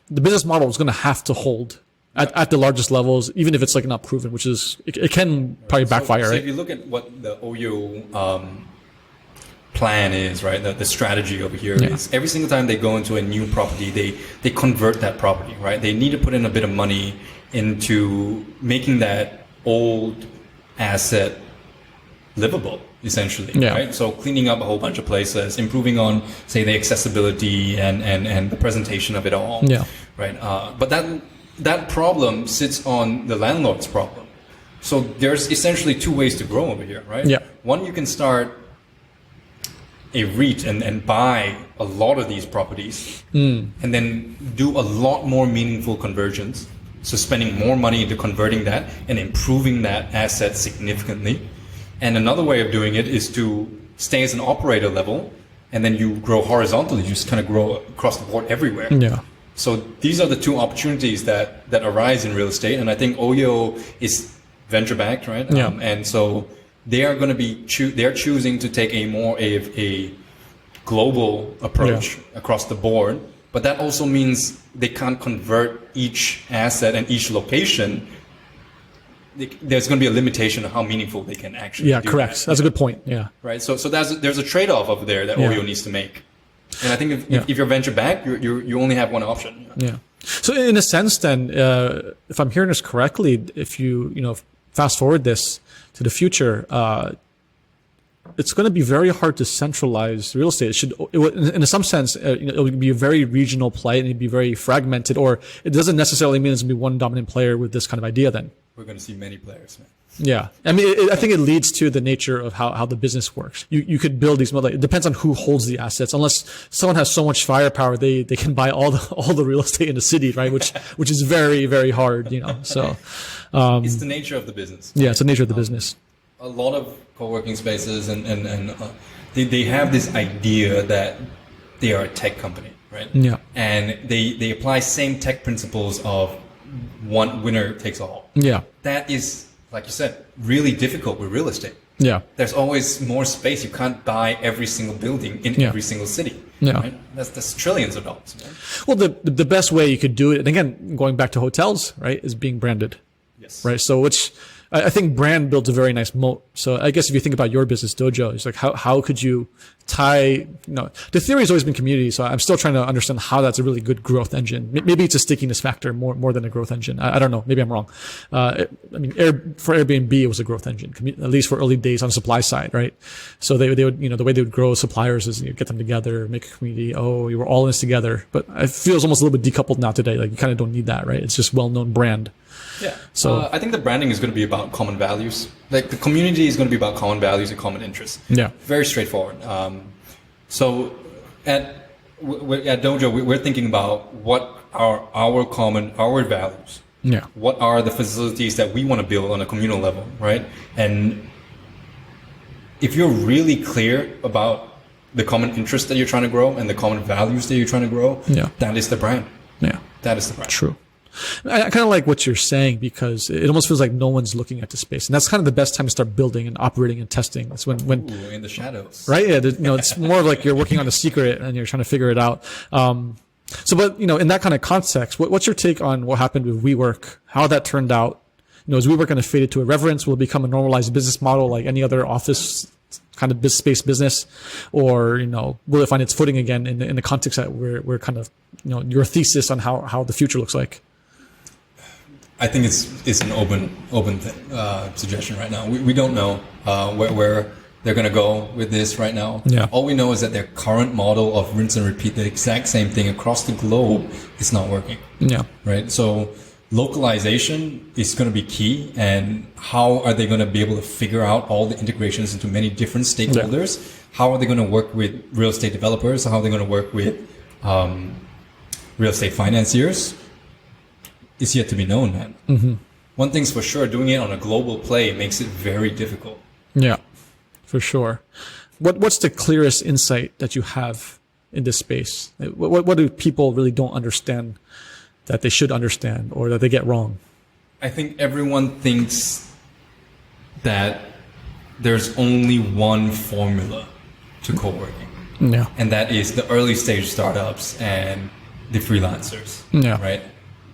The business model is going to have to hold at the largest levels, even if it's like not proven, which is, it can probably backfire, so right? If you look at what the Oyo plan is, right, the strategy over here is every single time they go into a new property, they convert that property, right? They need to put in a bit of money into making that old asset livable, essentially, right? So cleaning up a whole bunch of places, improving on, say, the accessibility and the presentation of it all, right? But that problem sits on the landlord's problem. So there's essentially 2 ways to grow over here, right? Yeah. One, you can start a REIT and buy a lot of these properties and then do a lot more meaningful conversions. So spending more money into converting that and improving that asset significantly. And another way of doing it is to stay as an operator level, and then you grow horizontally, you just kind of grow across the board everywhere. Yeah. So these are the 2 opportunities that arise in real estate. And I think Oyo is venture backed, right? Yeah. And so they are going to be, they're choosing to take a more of a global approach across the board. But that also means they can't convert each asset and each location. There's going to be a limitation of how meaningful they can actually do correct. That's a good point. Yeah. Right. So there's a trade-off over there that Oyo needs to make. And I think if you're venture back, you only have one option. Yeah. So in a sense, then, if I'm hearing this correctly, if you fast forward this to the future, it's going to be very hard to centralize real estate. In some sense, it would be a very regional play, and it'd be very fragmented. Or it doesn't necessarily mean there's going to be one dominant player with this kind of idea. Then we're going to see many players, man. Yeah. I mean, I think it leads to the nature of how the business works. You could build these, it depends on who holds the assets. Unless someone has so much firepower, they can buy all the real estate in the city, right? Which is very, very hard, so. It's the nature of the business. Yeah, it's the nature of the business. A lot of co-working spaces and they have this idea that they are a tech company, right? Yeah. And they apply same tech principles of one winner takes all. Yeah. That is, like you said, really difficult with real estate. Yeah. There's always more space. You can't buy every single building in every single city. Yeah. Right? That's trillions of dollars. Right? Well, the best way you could do it, and again, going back to hotels, right, is being branded. Yes. Right. So I think brand builds a very nice moat. So I guess if you think about your business, Dojo, it's like how could you tie, the theory has always been community. So I'm still trying to understand how that's a really good growth engine. Maybe it's a stickiness factor more than a growth engine. I don't know. Maybe I'm wrong. For Airbnb, it was a growth engine, at least for early days on the supply side, right? So they would, the way they would grow suppliers is get them together, make a community. Oh, you were all in this together. But it feels almost a little bit decoupled now today. Like you kind of don't need that, right? It's just well-known brand. Yeah. So I think the branding is going to be about common values. Like the community is going to be about common values and common interests. Yeah. Very straightforward. So at Dojo, we're thinking about what are our values. Yeah. What are the facilities that we want to build on a communal level, right? And if you're really clear about the common interests that you're trying to grow and the common values that you're trying to grow, that is the brand. Yeah. That is the brand. True. I kind of like what you're saying because it almost feels like no one's looking at the space, and that's kind of the best time to start building and operating and testing. It's when Ooh, in the shadows, right? Yeah, it's more like you're working on a secret and you're trying to figure it out. So, but in that kind of context, what's your take on what happened with WeWork? How that turned out? Is WeWork going to fade into irreverence? Will it become a normalized business model like any other office kind of space business, or will it find its footing again in the context that we're kind of your thesis on how the future looks like? I think it's an open suggestion right now. We don't know where they're going to go with this right now. Yeah. All we know is that their current model of rinse and repeat the exact same thing across the globe is not working. Yeah. Right. So localization is going to be key, and how are they going to be able to figure out all the integrations into many different stakeholders? Yeah. How are they going to work with real estate developers? How are they going to work with real estate financiers? It's yet to be known, man. Mm-hmm. One thing's for sure, doing it on a global play makes it very difficult. Yeah, for sure. What's the clearest insight that you have in this space? What do people really don't understand that they should understand, or that they get wrong? I think everyone thinks that there's only one formula to co-working. Yeah. And that is the early stage startups and the freelancers. Yeah. Right?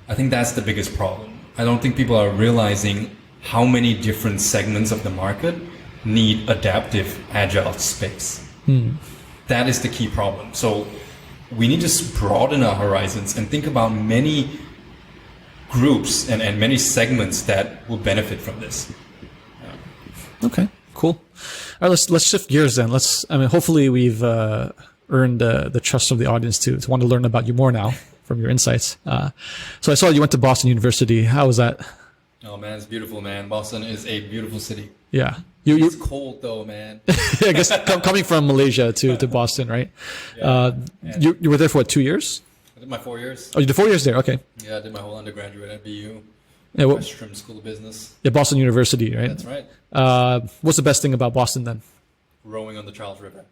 I think that's the biggest problem. I don't think people are realizing how many different segments of the market need adaptive, agile space. That is the key problem. So we need to broaden our horizons and think about many groups and many segments that will benefit from this. Yeah. Okay, cool. All right, let's shift gears then. Hopefully we've earned the trust of the audience to want to learn about you more now from your insights. So I saw you went to Boston University. How was that? Oh man, it's beautiful, man. Boston is a beautiful city. Yeah. It's cold though, man. I guess coming from Malaysia to Boston, right? Yeah. You were there for what, 2 years? I did my 4 years. Oh, you did 4 years there. Okay. Yeah, I did my whole undergraduate at BU. Yeah, Western School of Business. Yeah, Boston University, right? That's right. What's the best thing about Boston then? Rowing on the Charles River.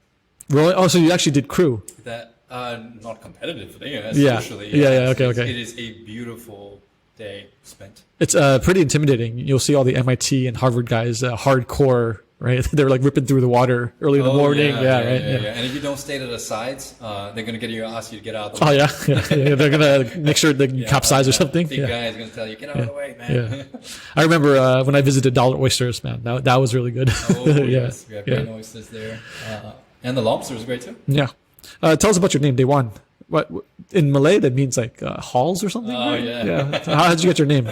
Rowing? Oh, so you actually did crew? That not competitively, yeah. Socially. Yeah. Okay. It is a beautiful day spent. It's pretty intimidating. You'll see all the MIT and Harvard guys, hardcore, right? They're like ripping through the water early in the morning. Yeah. And if you don't stay to the sides, they're gonna ask you to get out of the way. Yeah. They're gonna make sure that you capsize or something. Big guy is gonna tell you, get out of the way, man. Yeah. I remember when I visited Dollar Oysters, man. That was really good. Oh, yes. We have great oysters there. And the lobster is great too. Yeah. Tell us about your name, Dewan. What in Malay that means like halls or something? Oh, right? yeah. How did you get your name?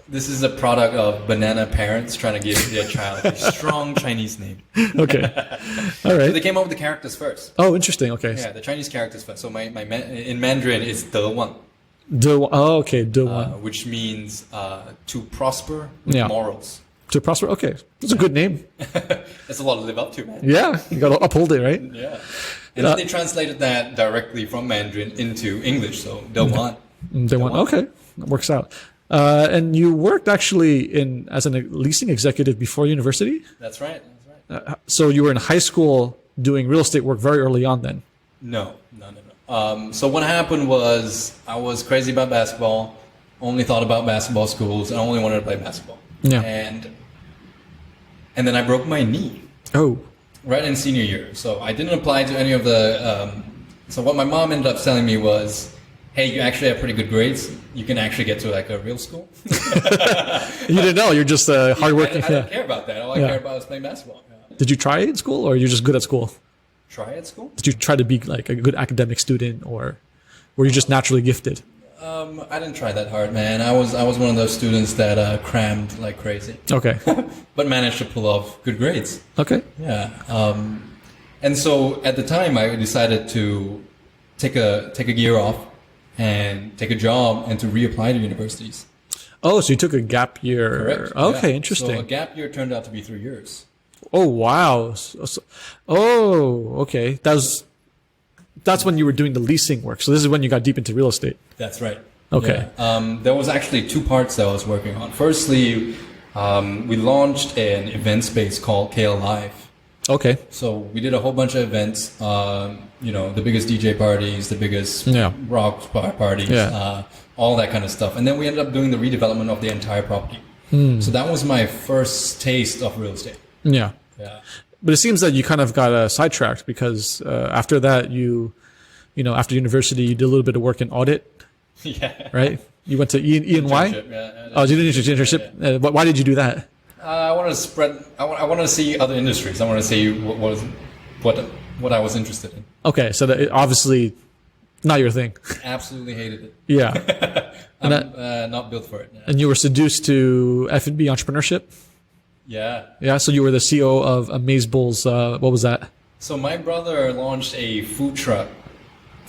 This is a product of banana parents trying to give their child a strong Chinese name. Okay. All right. So they came up with the characters first. Oh, interesting. Okay. Yeah, the Chinese characters first. So in Mandarin it's Dewan. Okay, Dewan. Which means to prosper with morals. To prosper. Okay, it's a good name. That's a lot to live up to, man. Yeah, you got to uphold it, right? Yeah. And then they translated that directly from Mandarin into English. So Dewan. Dewan. Okay, that works out. And you worked actually as a leasing executive before university? That's right. So you were in high school doing real estate work very early on then? No. So what happened was I was crazy about basketball, only thought about basketball schools, and only wanted to play basketball. Yeah. And then I broke my knee. Oh. Right in senior year. So I didn't apply to any of the... so what my mom ended up telling me was, hey, you actually have pretty good grades. You can actually get to like a real school. You didn't know. You're just hardworking. I didn't care about that. All I cared about was playing basketball. Yeah. Did you try it in school, or are you just good at school? Try at school? Did you try to be like a good academic student, or were you just naturally gifted? I didn't try that hard, man. I was one of those students that crammed like crazy. Okay. But managed to pull off good grades. Okay. Yeah. And so at the time, I decided to take a year off and take a job and to reapply to universities. Oh, so you took a gap year. Correct. Okay, yeah. interesting. So a gap year turned out to be 3 years. Oh, wow. Okay. That's when you were doing the leasing work. So this is when you got deep into real estate. That's right. Okay. Yeah. There was actually 2 parts that I was working on. Firstly, we launched an event space called KL Live. Okay. So we did a whole bunch of events, the biggest DJ parties, the biggest rock parties, all that kind of stuff. And then we ended up doing the redevelopment of the entire property. So that was my first taste of real estate. Yeah. But it seems that you kind of got sidetracked because after that, after university, you did a little bit of work in audit. Yeah. Right? You went to E&Y? Oh, you did an internship? Yeah. Why did you do that? I wanted to spread. I wanted to see other industries. I wanted to see what I was interested in. Okay, so that obviously not your thing. Absolutely hated it. Yeah, I'm not built for it. Yeah. And you were seduced to F&B entrepreneurship. Yeah. Yeah. So you were the CEO of Amaze Bowls. What was that? So my brother launched a food truck,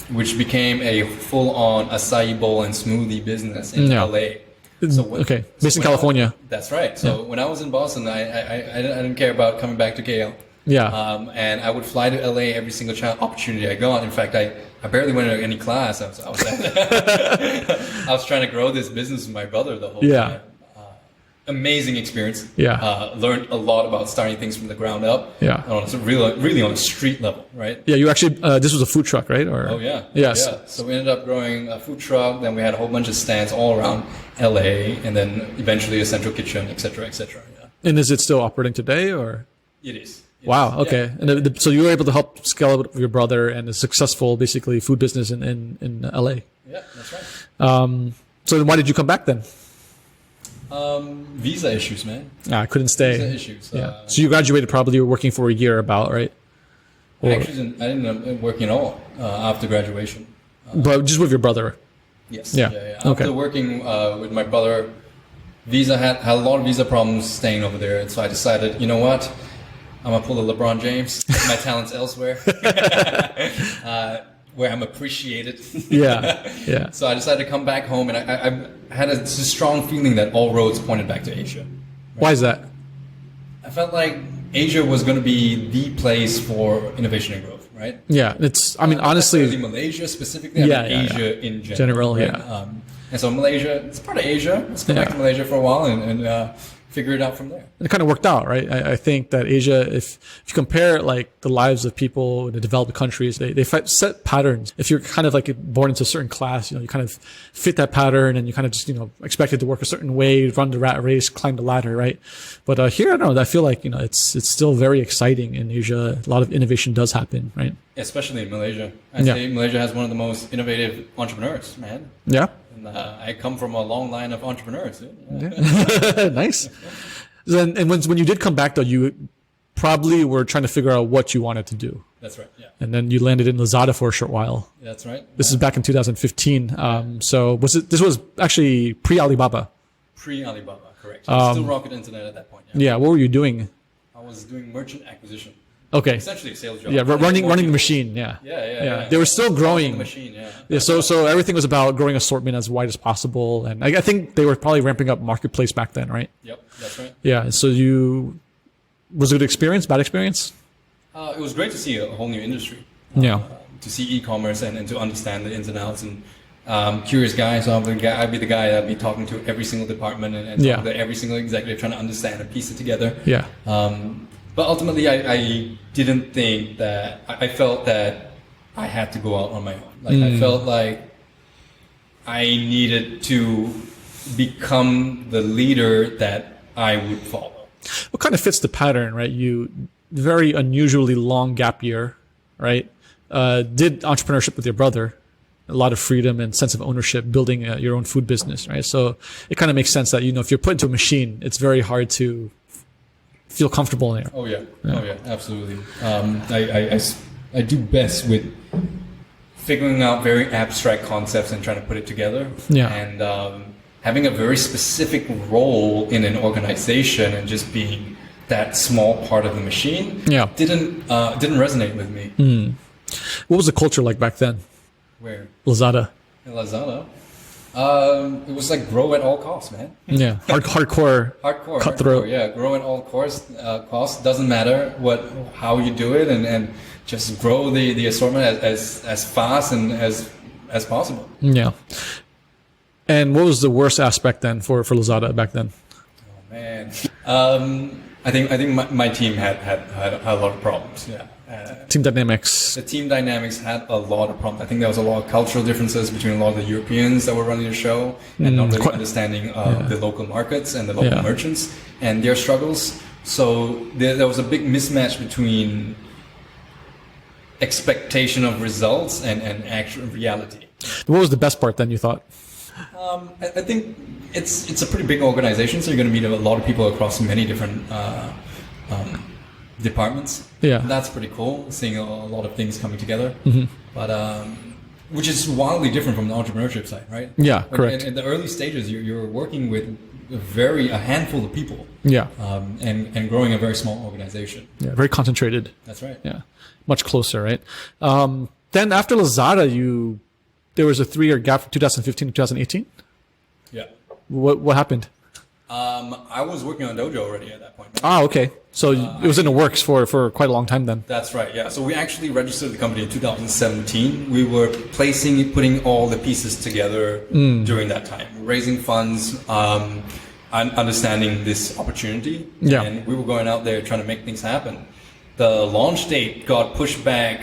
which became a full-on acai bowl and smoothie business in LA. Based in California. That's right. So when I was in Boston, I didn't care about coming back to KL. Yeah. And I would fly to LA every single opportunity I got. In fact, I barely went to any class. I was trying to grow this business with my brother the whole time. Amazing experience. Yeah. Learned a lot about starting things from the ground up. Yeah. Really on a street level, right? Yeah. You actually, this was a food truck, right? Or oh yeah. Yes. Yeah. So we ended up growing a food truck. Then we had a whole bunch of stands all around LA, and then eventually a central kitchen, et cetera, et cetera. Yeah. And is it still operating today, or? It is. Wow. Okay. Yeah. And so you were able to help scale it with your brother and a successful, basically, food business in LA. Yeah, that's right. So then why did you come back then? Visa issues, man. I couldn't stay. Visa issues. Yeah. So you graduated, probably you were working for a year about, right? I didn't end up working at all after graduation. But just with your brother? Yes. Yeah. After working with my brother, Visa had a lot of visa problems staying over there. And so I decided, you know what? I'm going to pull the LeBron James, take my talents elsewhere. Where I'm appreciated. Yeah. So I decided to come back home, and I had a strong feeling that all roads pointed back to Asia. Right? Why is that? I felt like Asia was going to be the place for innovation and growth, right? Yeah, honestly, Malaysia specifically. Asia in general. Right? And so Malaysia, it's part of Asia. Let's go back to Malaysia for a while and figure it out from there. It kind of worked out, right? I think that Asia, if you compare like the lives of people in the developed countries, they set patterns. If you're kind of like born into a certain class, you kind of fit that pattern and you kind of just, expected to work a certain way, run the rat race, climb the ladder, right? But here, I don't know, I feel like, it's still very exciting in Asia. A lot of innovation does happen, right? Especially in Malaysia. I'd say Malaysia has one of the most innovative entrepreneurs, man. Yeah. And I come from a long line of entrepreneurs. Yeah. Nice. And when you did come back, though, you probably were trying to figure out what you wanted to do. That's right. Yeah. And then you landed in Lazada for a short while. That's right. This is back in 2015. So this was actually pre-Alibaba. Pre-Alibaba, correct. Still Rocket Internet at that point. Yeah. What were you doing? I was doing merchant acquisition. Okay. Essentially a sales job. Yeah, running the machine. Yeah. They were still growing. The machine. Yeah. So everything was about growing assortment as wide as possible, and I think they were probably ramping up marketplace back then, right? Yep, that's right. Yeah. So was it a good experience? Bad experience? It was great to see a whole new industry. To see e-commerce and to understand the ins and outs, and curious guy. So I'd be the guy that'd be talking to every single department and talking to every single executive, trying to understand and piece it together. Yeah. But ultimately, I didn't think that. I felt that I had to go out on my own. I felt like I needed to become the leader that I would follow. What kind of fits the pattern, right? You very unusually long gap year, right? Did entrepreneurship with your brother, a lot of freedom and sense of ownership, building your own food business, right? So it kind of makes sense that if you're put into a machine, it's very hard to feel comfortable in there. Oh yeah, absolutely. I do best with figuring out very abstract concepts and trying to put it together. Yeah. And having a very specific role in an organization and just being that small part of the machine didn't resonate with me. What was the culture like back then? Where? Lazada. In Lazada? It was like grow at all costs, man. Yeah, hardcore, cutthroat. Yeah, grow at all costs. Doesn't matter how you do it, and just grow the assortment as fast and as possible. Yeah. And what was the worst aspect then for Lazada back then? Oh man, I think my team had a lot of problems. Yeah. Team dynamics. The team dynamics had a lot of problems. I think there was a lot of cultural differences between a lot of the Europeans that were running the show and not really understanding the local markets and the local merchants and their struggles. So there was a big mismatch between expectation of results and actual reality. What was the best part then, you thought? I think it's a pretty big organization, so you're going to meet a lot of people across many different departments. Yeah, and that's pretty cool, seeing a lot of things coming together. But which is wildly different from the entrepreneurship side, right? Yeah, correct. In the early stages, you're working with a handful of people. Yeah, and growing a very small organization. Yeah, very concentrated. That's right. Yeah, much closer, right? Then after Lazada, there was a 3-year gap from 2015 to 2018. Yeah. What happened? I was working on Dojo already at that point. Ah, okay. So it was in the works for quite a long time then. That's right, yeah. So we actually registered the company in 2017. We were putting all the pieces together during that time, raising funds, and understanding this opportunity. Yeah. And we were going out there trying to make things happen. The launch date got pushed back,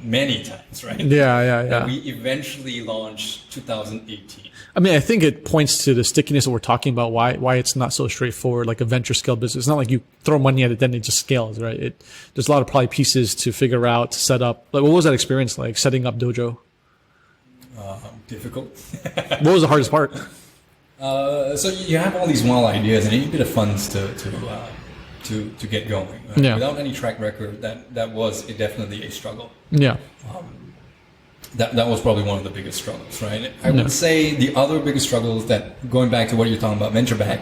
many times, right? Yeah. And we eventually launched 2018. I think it points to the stickiness that we're talking about, why it's not so straightforward like a venture scale business. It's not like you throw money at it, then it just scales, right? There's a lot of probably pieces to figure out, to set up. Like, what was that experience like, setting up Dojo? Difficult. What was the hardest part? So you have all these wild ideas and you need a bit of funds to get going. Yeah. Without any track record, that was definitely a struggle. Yeah. That was probably one of the biggest struggles, right? I would say the other biggest struggles that, going back to what you're talking about, venture back,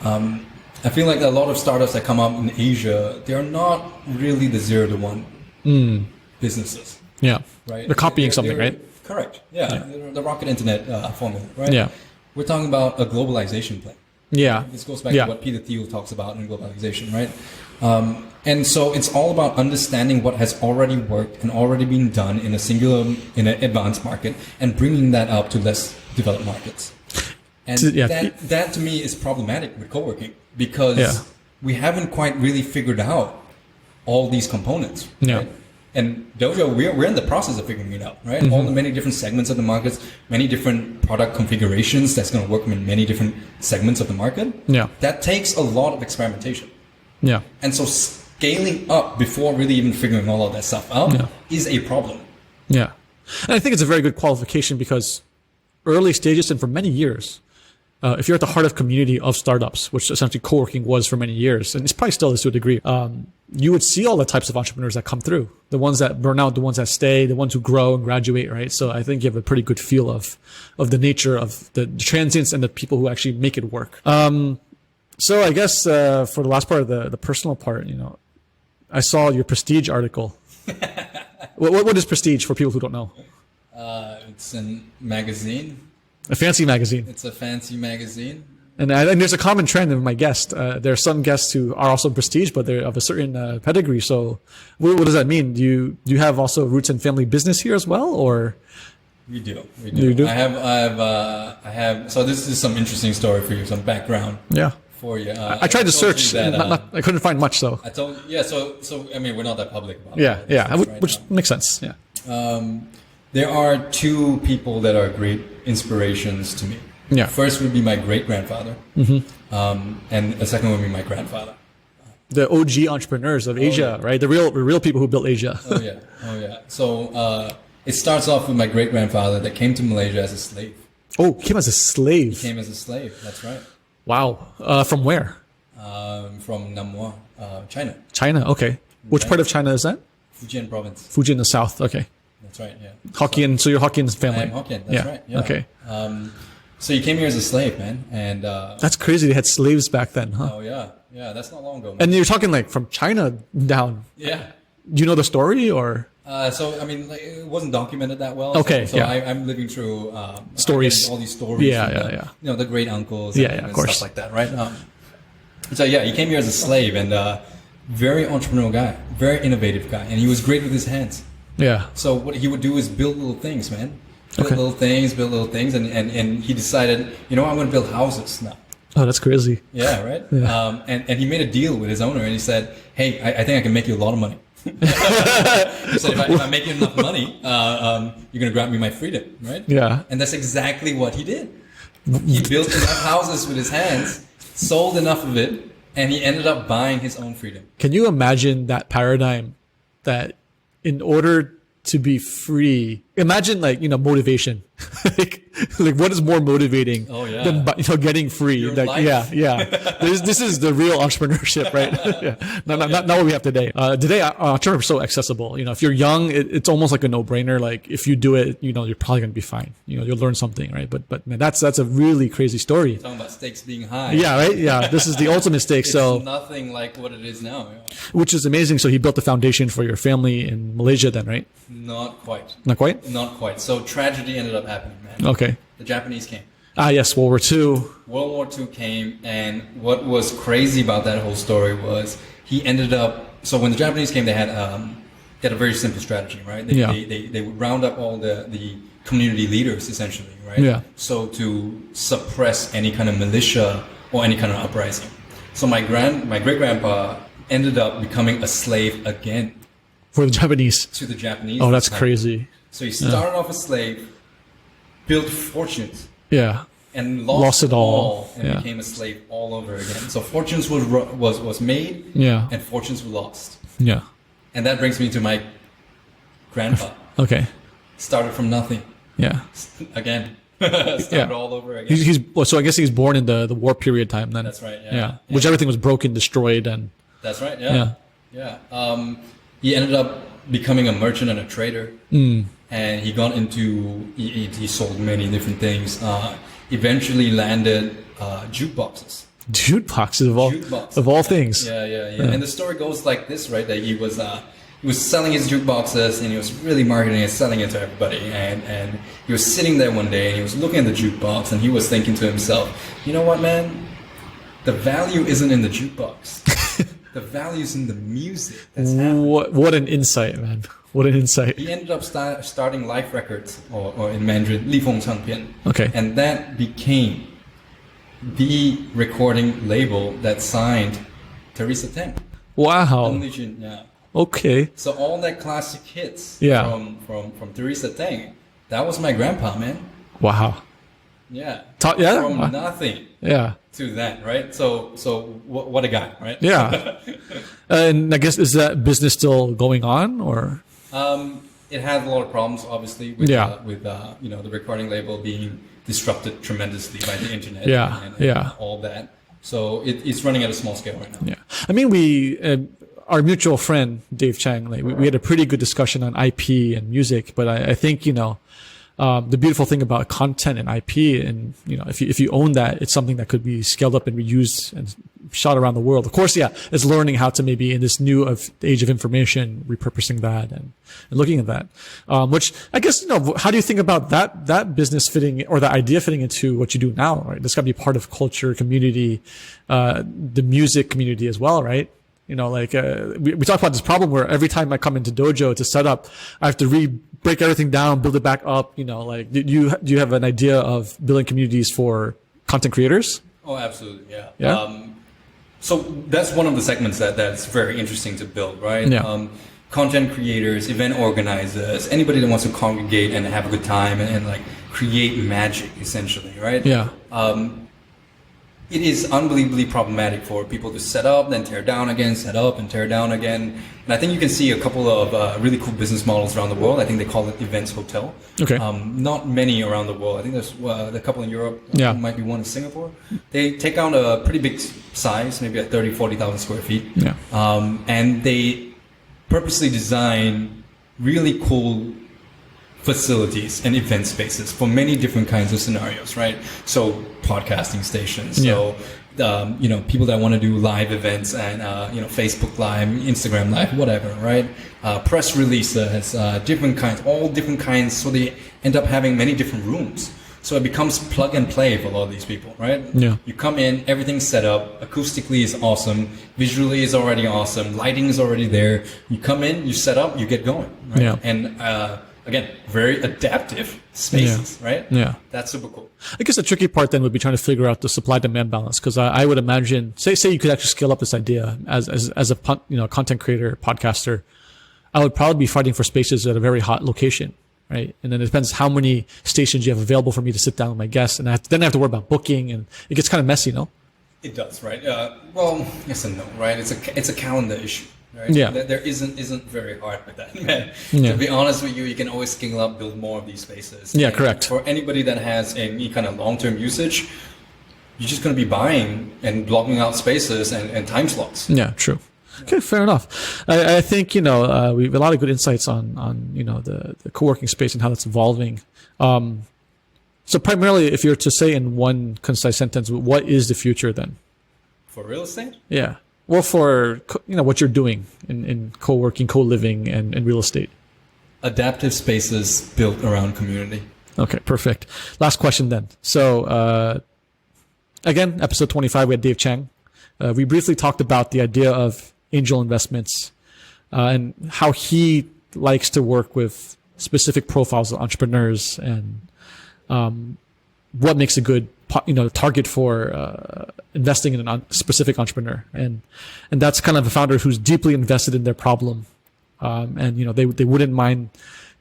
I feel like a lot of startups that come up in Asia, they're not really the 0 to 1 businesses. Yeah. Right? They're copying something, right? Correct. Yeah. The rocket internet formula, right? Yeah. We're talking about a globalization play. Yeah. This goes back to what Peter Thiel talks about in globalization, right? And so it's all about understanding what has already worked and already been done in an advanced market and bringing that up to less developed markets. And that to me is problematic with co-working because we haven't quite really figured out all these components. Yeah. Right? And Dojo, we're in the process of figuring it out, right? All the many different segments of the markets, many different product configurations that's going to work in many different segments of the market. Yeah. That takes a lot of experimentation. Yeah. And so scaling up before really even figuring all of that stuff out is a problem. Yeah. And I think it's a very good qualification because early stages and for many years, if you're at the heart of community of startups, which essentially co-working was for many years, and it's probably still is to a degree, you would see all the types of entrepreneurs that come through, the ones that burn out, the ones that stay, the ones who grow and graduate, right? So I think you have a pretty good feel of the nature of the transients and the people who actually make it work. So I guess for the last part of the personal part, I saw your Prestige article. What is Prestige for people who don't know? It's a magazine. A fancy magazine. It's a fancy magazine. And there's a common trend in my guests. There are some guests who are also Prestige, but they're of a certain pedigree. So what does that mean? Do you have also roots in family business here as well, or? We do. You do? I have. So this is some interesting story for you, some background. Yeah. For you. I tried to search. That, I couldn't find much though. I told. Yeah. So we're not that public about it. Yeah. Which makes sense. Yeah. There are two people that are great inspirations to me. Yeah. First would be my great-grandfather, and the second would be my grandfather. The OG entrepreneurs of Asia, right? The real people who built Asia. Oh yeah. So it starts off with my great-grandfather that came to Malaysia as a slave. Oh, he came as a slave. He came as a slave. That's right. Wow. From where? From Namwa, China. China. Okay. Which part of China is that? Fujian province. Fujian in the south. Okay. That's right. Yeah. Hokkien. So you're Hokkien family. I'm Hokkien. That's right. Yeah. Okay. So you came here as a slave, man, and that's crazy. They had slaves back then, huh? Oh yeah. That's not long ago, man. And you're talking like from China down. Yeah. Do you know the story or? So I mean, it wasn't documented that well. Okay. So I'm living through stories. All these stories. Yeah. The great uncles. Of course. Stuff like that, right? So yeah, he came here as a slave and very entrepreneurial guy, very innovative guy, and he was great with his hands. Yeah. So what he would do is build little things, man. Build little things, and he decided, I'm going to build houses now. Oh, that's crazy. Yeah, right. Yeah. And he made a deal with his owner, and he said, "Hey, I think I can make you a lot of money." He said, if I make you enough money, you're gonna grant me my freedom, right? Yeah. And that's exactly what he did. He built enough houses with his hands, sold enough of it, and he ended up buying his own freedom. Can you imagine that paradigm, that in order to be free, imagine motivation. like what is more motivating than getting free? Your like life. yeah. This is the real entrepreneurship, right? Yeah. Not what we have today. Today entrepreneurship is so accessible. If you're young, it's almost like a no-brainer. Like if you do it, you're probably gonna be fine. You'll learn something, right? But man, that's a really crazy story. Talking about stakes being high. Yeah, right. Yeah, this is the ultimate stake. So nothing like what it is now. Yeah. Which is amazing. So he built the foundation for your family in Malaysia, then, right? Not quite. Not quite? Not quite. So tragedy ended up happening, man. Okay. The Japanese came. Yes, World War II. World War II came, and what was crazy about that whole story was he ended up. So when the Japanese came, they had a very simple strategy, right? They would round up all the community leaders, essentially, right? Yeah. So to suppress any kind of militia or any kind of uprising. So my great grandpa ended up becoming a slave again. For the Japanese. To the Japanese. Oh, that's crazy. So he started off a slave, built fortunes. Yeah. And lost it all and yeah. became a slave all over again. So fortunes was made, yeah, and fortunes were lost. Yeah. And that brings me to my grandpa. Okay. Started from nothing. Yeah. Again. Started all over again. So I guess he's born in the war period time then. That's right. Yeah. Yeah. Which everything was broken, destroyed, and. That's right. Yeah. Yeah. He ended up becoming a merchant and a trader. And he got into, he sold many different things. Eventually landed jukeboxes. Jukeboxes of all things. Yeah. And the story goes like this, right? That he was selling his jukeboxes, and he was really marketing and selling it to everybody. And he was sitting there one day, and he was looking at the jukebox, and he was thinking to himself, you know what, man? The value isn't in the jukebox. The value's in the music that's happening. What an insight, man. What an insight. He ended up starting Life Records, or in Mandarin, 立风唱片. Okay. And that became the recording label that signed Teresa Teng. Wow. Yeah. Okay. So all that classic hits from Teresa Teng, that was my grandpa, man. Wow. Yeah. Yeah. From nothing. Yeah. To that, right? So what a guy, right? Yeah. And I guess, is that business still going on, or? It had a lot of problems, obviously, with the recording label being disrupted tremendously by the internet. And all that. So it's running at a small scale right now. Yeah. I mean, our mutual friend Dave Chang, we had a pretty good discussion on IP and music, but I think the beautiful thing about content and IP, and if you own that, it's something that could be scaled up and reused and shot around the world. Of course, it's learning how to maybe in this new age of information, repurposing that and looking at that. Which I guess, how do you think about that business fitting, or that idea fitting into what you do now, right? That's got to be part of culture, community, the music community as well, right? We talk about this problem where every time I come into Dojo to set up, I have to break everything down, build it back up. Do you have an idea of building communities for content creators? Oh, absolutely, yeah. Yeah. So that's one of the segments that's very interesting to build, right? Yeah. Content creators, event organizers, anybody that wants to congregate and have a good time and create magic, essentially, right? Yeah. It is unbelievably problematic for people to set up, then tear down again, set up and tear down again. And I think you can see a couple of really cool business models around the world. I think they call it Events Hotel. Okay. Not many around the world. I think there's a couple in Europe. Might be one in Singapore. They take out a pretty big size, maybe at 30,000, 40,000 square feet. Yeah. And they purposely design really cool facilities and event spaces for many different kinds of scenarios, right? So podcasting stations, so people that want to do live events and Facebook Live, Instagram Live, whatever, right? Press releases, different kinds, all different kinds. So they end up having many different rooms. So it becomes plug and play for a lot of these people, right? Yeah. You come in, everything's set up, acoustically is awesome, visually is already awesome, lighting is already there. You come in, you set up, you get going, right? Yeah. And again, very adaptive spaces, right? Yeah. That's super cool. I guess the tricky part then would be trying to figure out the supply-demand balance, because I would imagine, say you could actually scale up this idea as a content creator, podcaster, I would probably be fighting for spaces at a very hot location, right? And then it depends how many stations you have available for me to sit down with my guests, and then I have to worry about booking, and it gets kind of messy, no? It does, right? Well, yes and no, right? It's a calendar issue. Right? Yeah. There isn't very hard with that, man. To be honest with you, you can always scale up, build more of these spaces. Yeah, and correct. For anybody that has any kind of long-term usage, you're just going to be buying and blocking out spaces and time slots. Yeah, true. Okay, fair enough. I think, we have a lot of good insights on the co-working space and how that's evolving. So primarily, if you're to say in one concise sentence, what is the future then? For real estate? Yeah. Well, for what you're doing in co-working, co-living, and real estate. Adaptive spaces built around community. Okay, perfect. Last question then. So again, episode 25, we had Dave Chang. We briefly talked about the idea of angel investments and how he likes to work with specific profiles of entrepreneurs and what makes a good target for investing in a specific entrepreneur, and that's kind of a founder who's deeply invested in their problem, and they wouldn't mind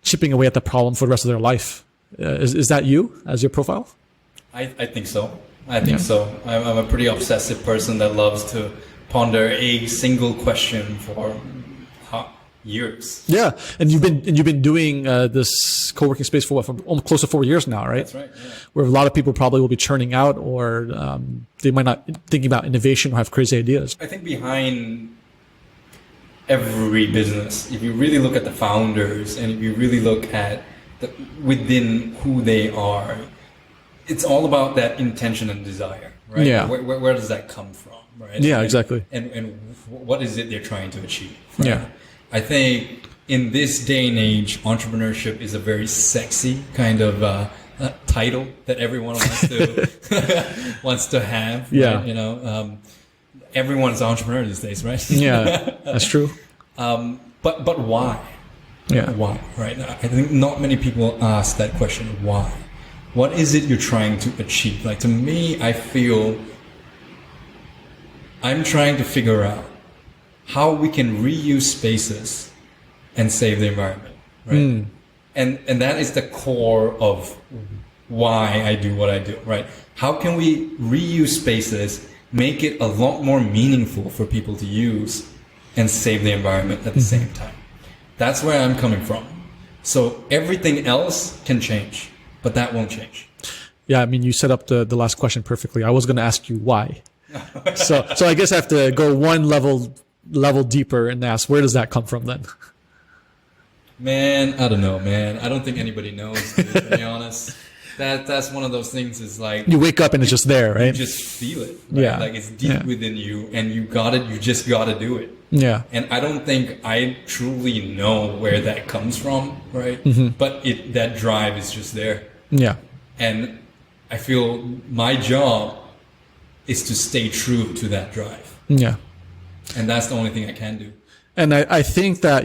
chipping away at the problem for the rest of their life. Is that you as your profile? I think so. I think so. I'm a pretty obsessive person that loves to ponder a single question for years. Yeah, and you've been doing this co-working space for almost close to 4 years now, right? That's right. Yeah. Where a lot of people probably will be churning out, or they might not thinking about innovation or have crazy ideas. I think behind every business, if you really look at the founders and if you really look at within who they are, it's all about that intention and desire, right? Yeah. Where does that come from, right? Yeah, exactly. And what is it they're trying to achieve? Right? Yeah. I think in this day and age, entrepreneurship is a very sexy kind of title that everyone wants to have. Yeah. Right? Everyone's an entrepreneur these days, right? Yeah, that's true. But why? Yeah. Why? Right. I think not many people ask that question. Why? What is it you're trying to achieve? Like, to me, I feel I'm trying to figure out how we can reuse spaces and save the environment, right? And that is the core of why I do what I do, right? How can we reuse spaces, make it a lot more meaningful for people to use, and save the environment at the same time? That's where I'm coming from. So everything else can change, but that won't change. Yeah, I mean, you set up the last question perfectly. I was going to ask you why. So I guess I have to go one level deeper and ask, where does that come from then? Man, I don't know, man. I don't think anybody knows, dude, to be honest. That's one of those things, is like, you wake up and it's just there, right? You just feel it. Right? Yeah. Like, it's deep within you, and you just got to do it. Yeah. And I don't think I truly know where that comes from, right? But that drive is just there. Yeah. And I feel my job is to stay true to that drive. Yeah. And that's the only thing I can do. And I think that,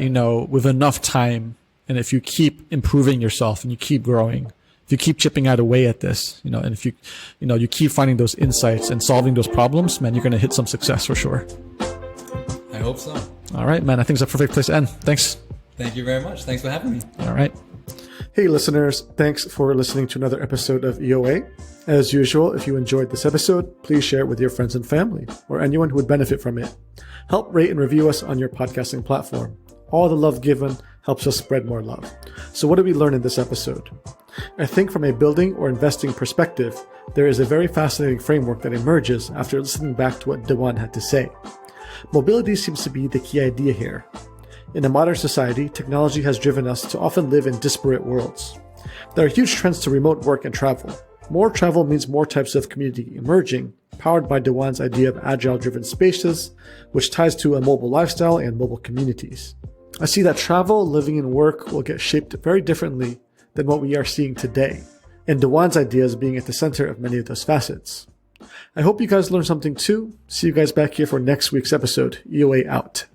with enough time, and if you keep improving yourself and you keep growing, if you keep chipping away at this, and if you keep finding those insights and solving those problems, man, you're going to hit some success for sure. I hope so. All right, man. I think it's a perfect place to end. Thanks. Thank you very much. Thanks for having me. All right. Hey, listeners. Thanks for listening to another episode of EOA. As usual, if you enjoyed this episode, please share it with your friends and family or anyone who would benefit from it. Help rate and review us on your podcasting platform. All the love given helps us spread more love. So what did we learn in this episode? I think from a building or investing perspective, there is a very fascinating framework that emerges after listening back to what Dewan had to say. Mobility seems to be the key idea here. In a modern society, technology has driven us to often live in disparate worlds. There are huge trends to remote work and travel. More travel means more types of community emerging, powered by Dewan's idea of agile-driven spaces, which ties to a mobile lifestyle and mobile communities. I see that travel, living, and work will get shaped very differently than what we are seeing today, and Dewan's ideas being at the center of many of those facets. I hope you guys learned something too. See you guys back here for next week's episode. EOA out.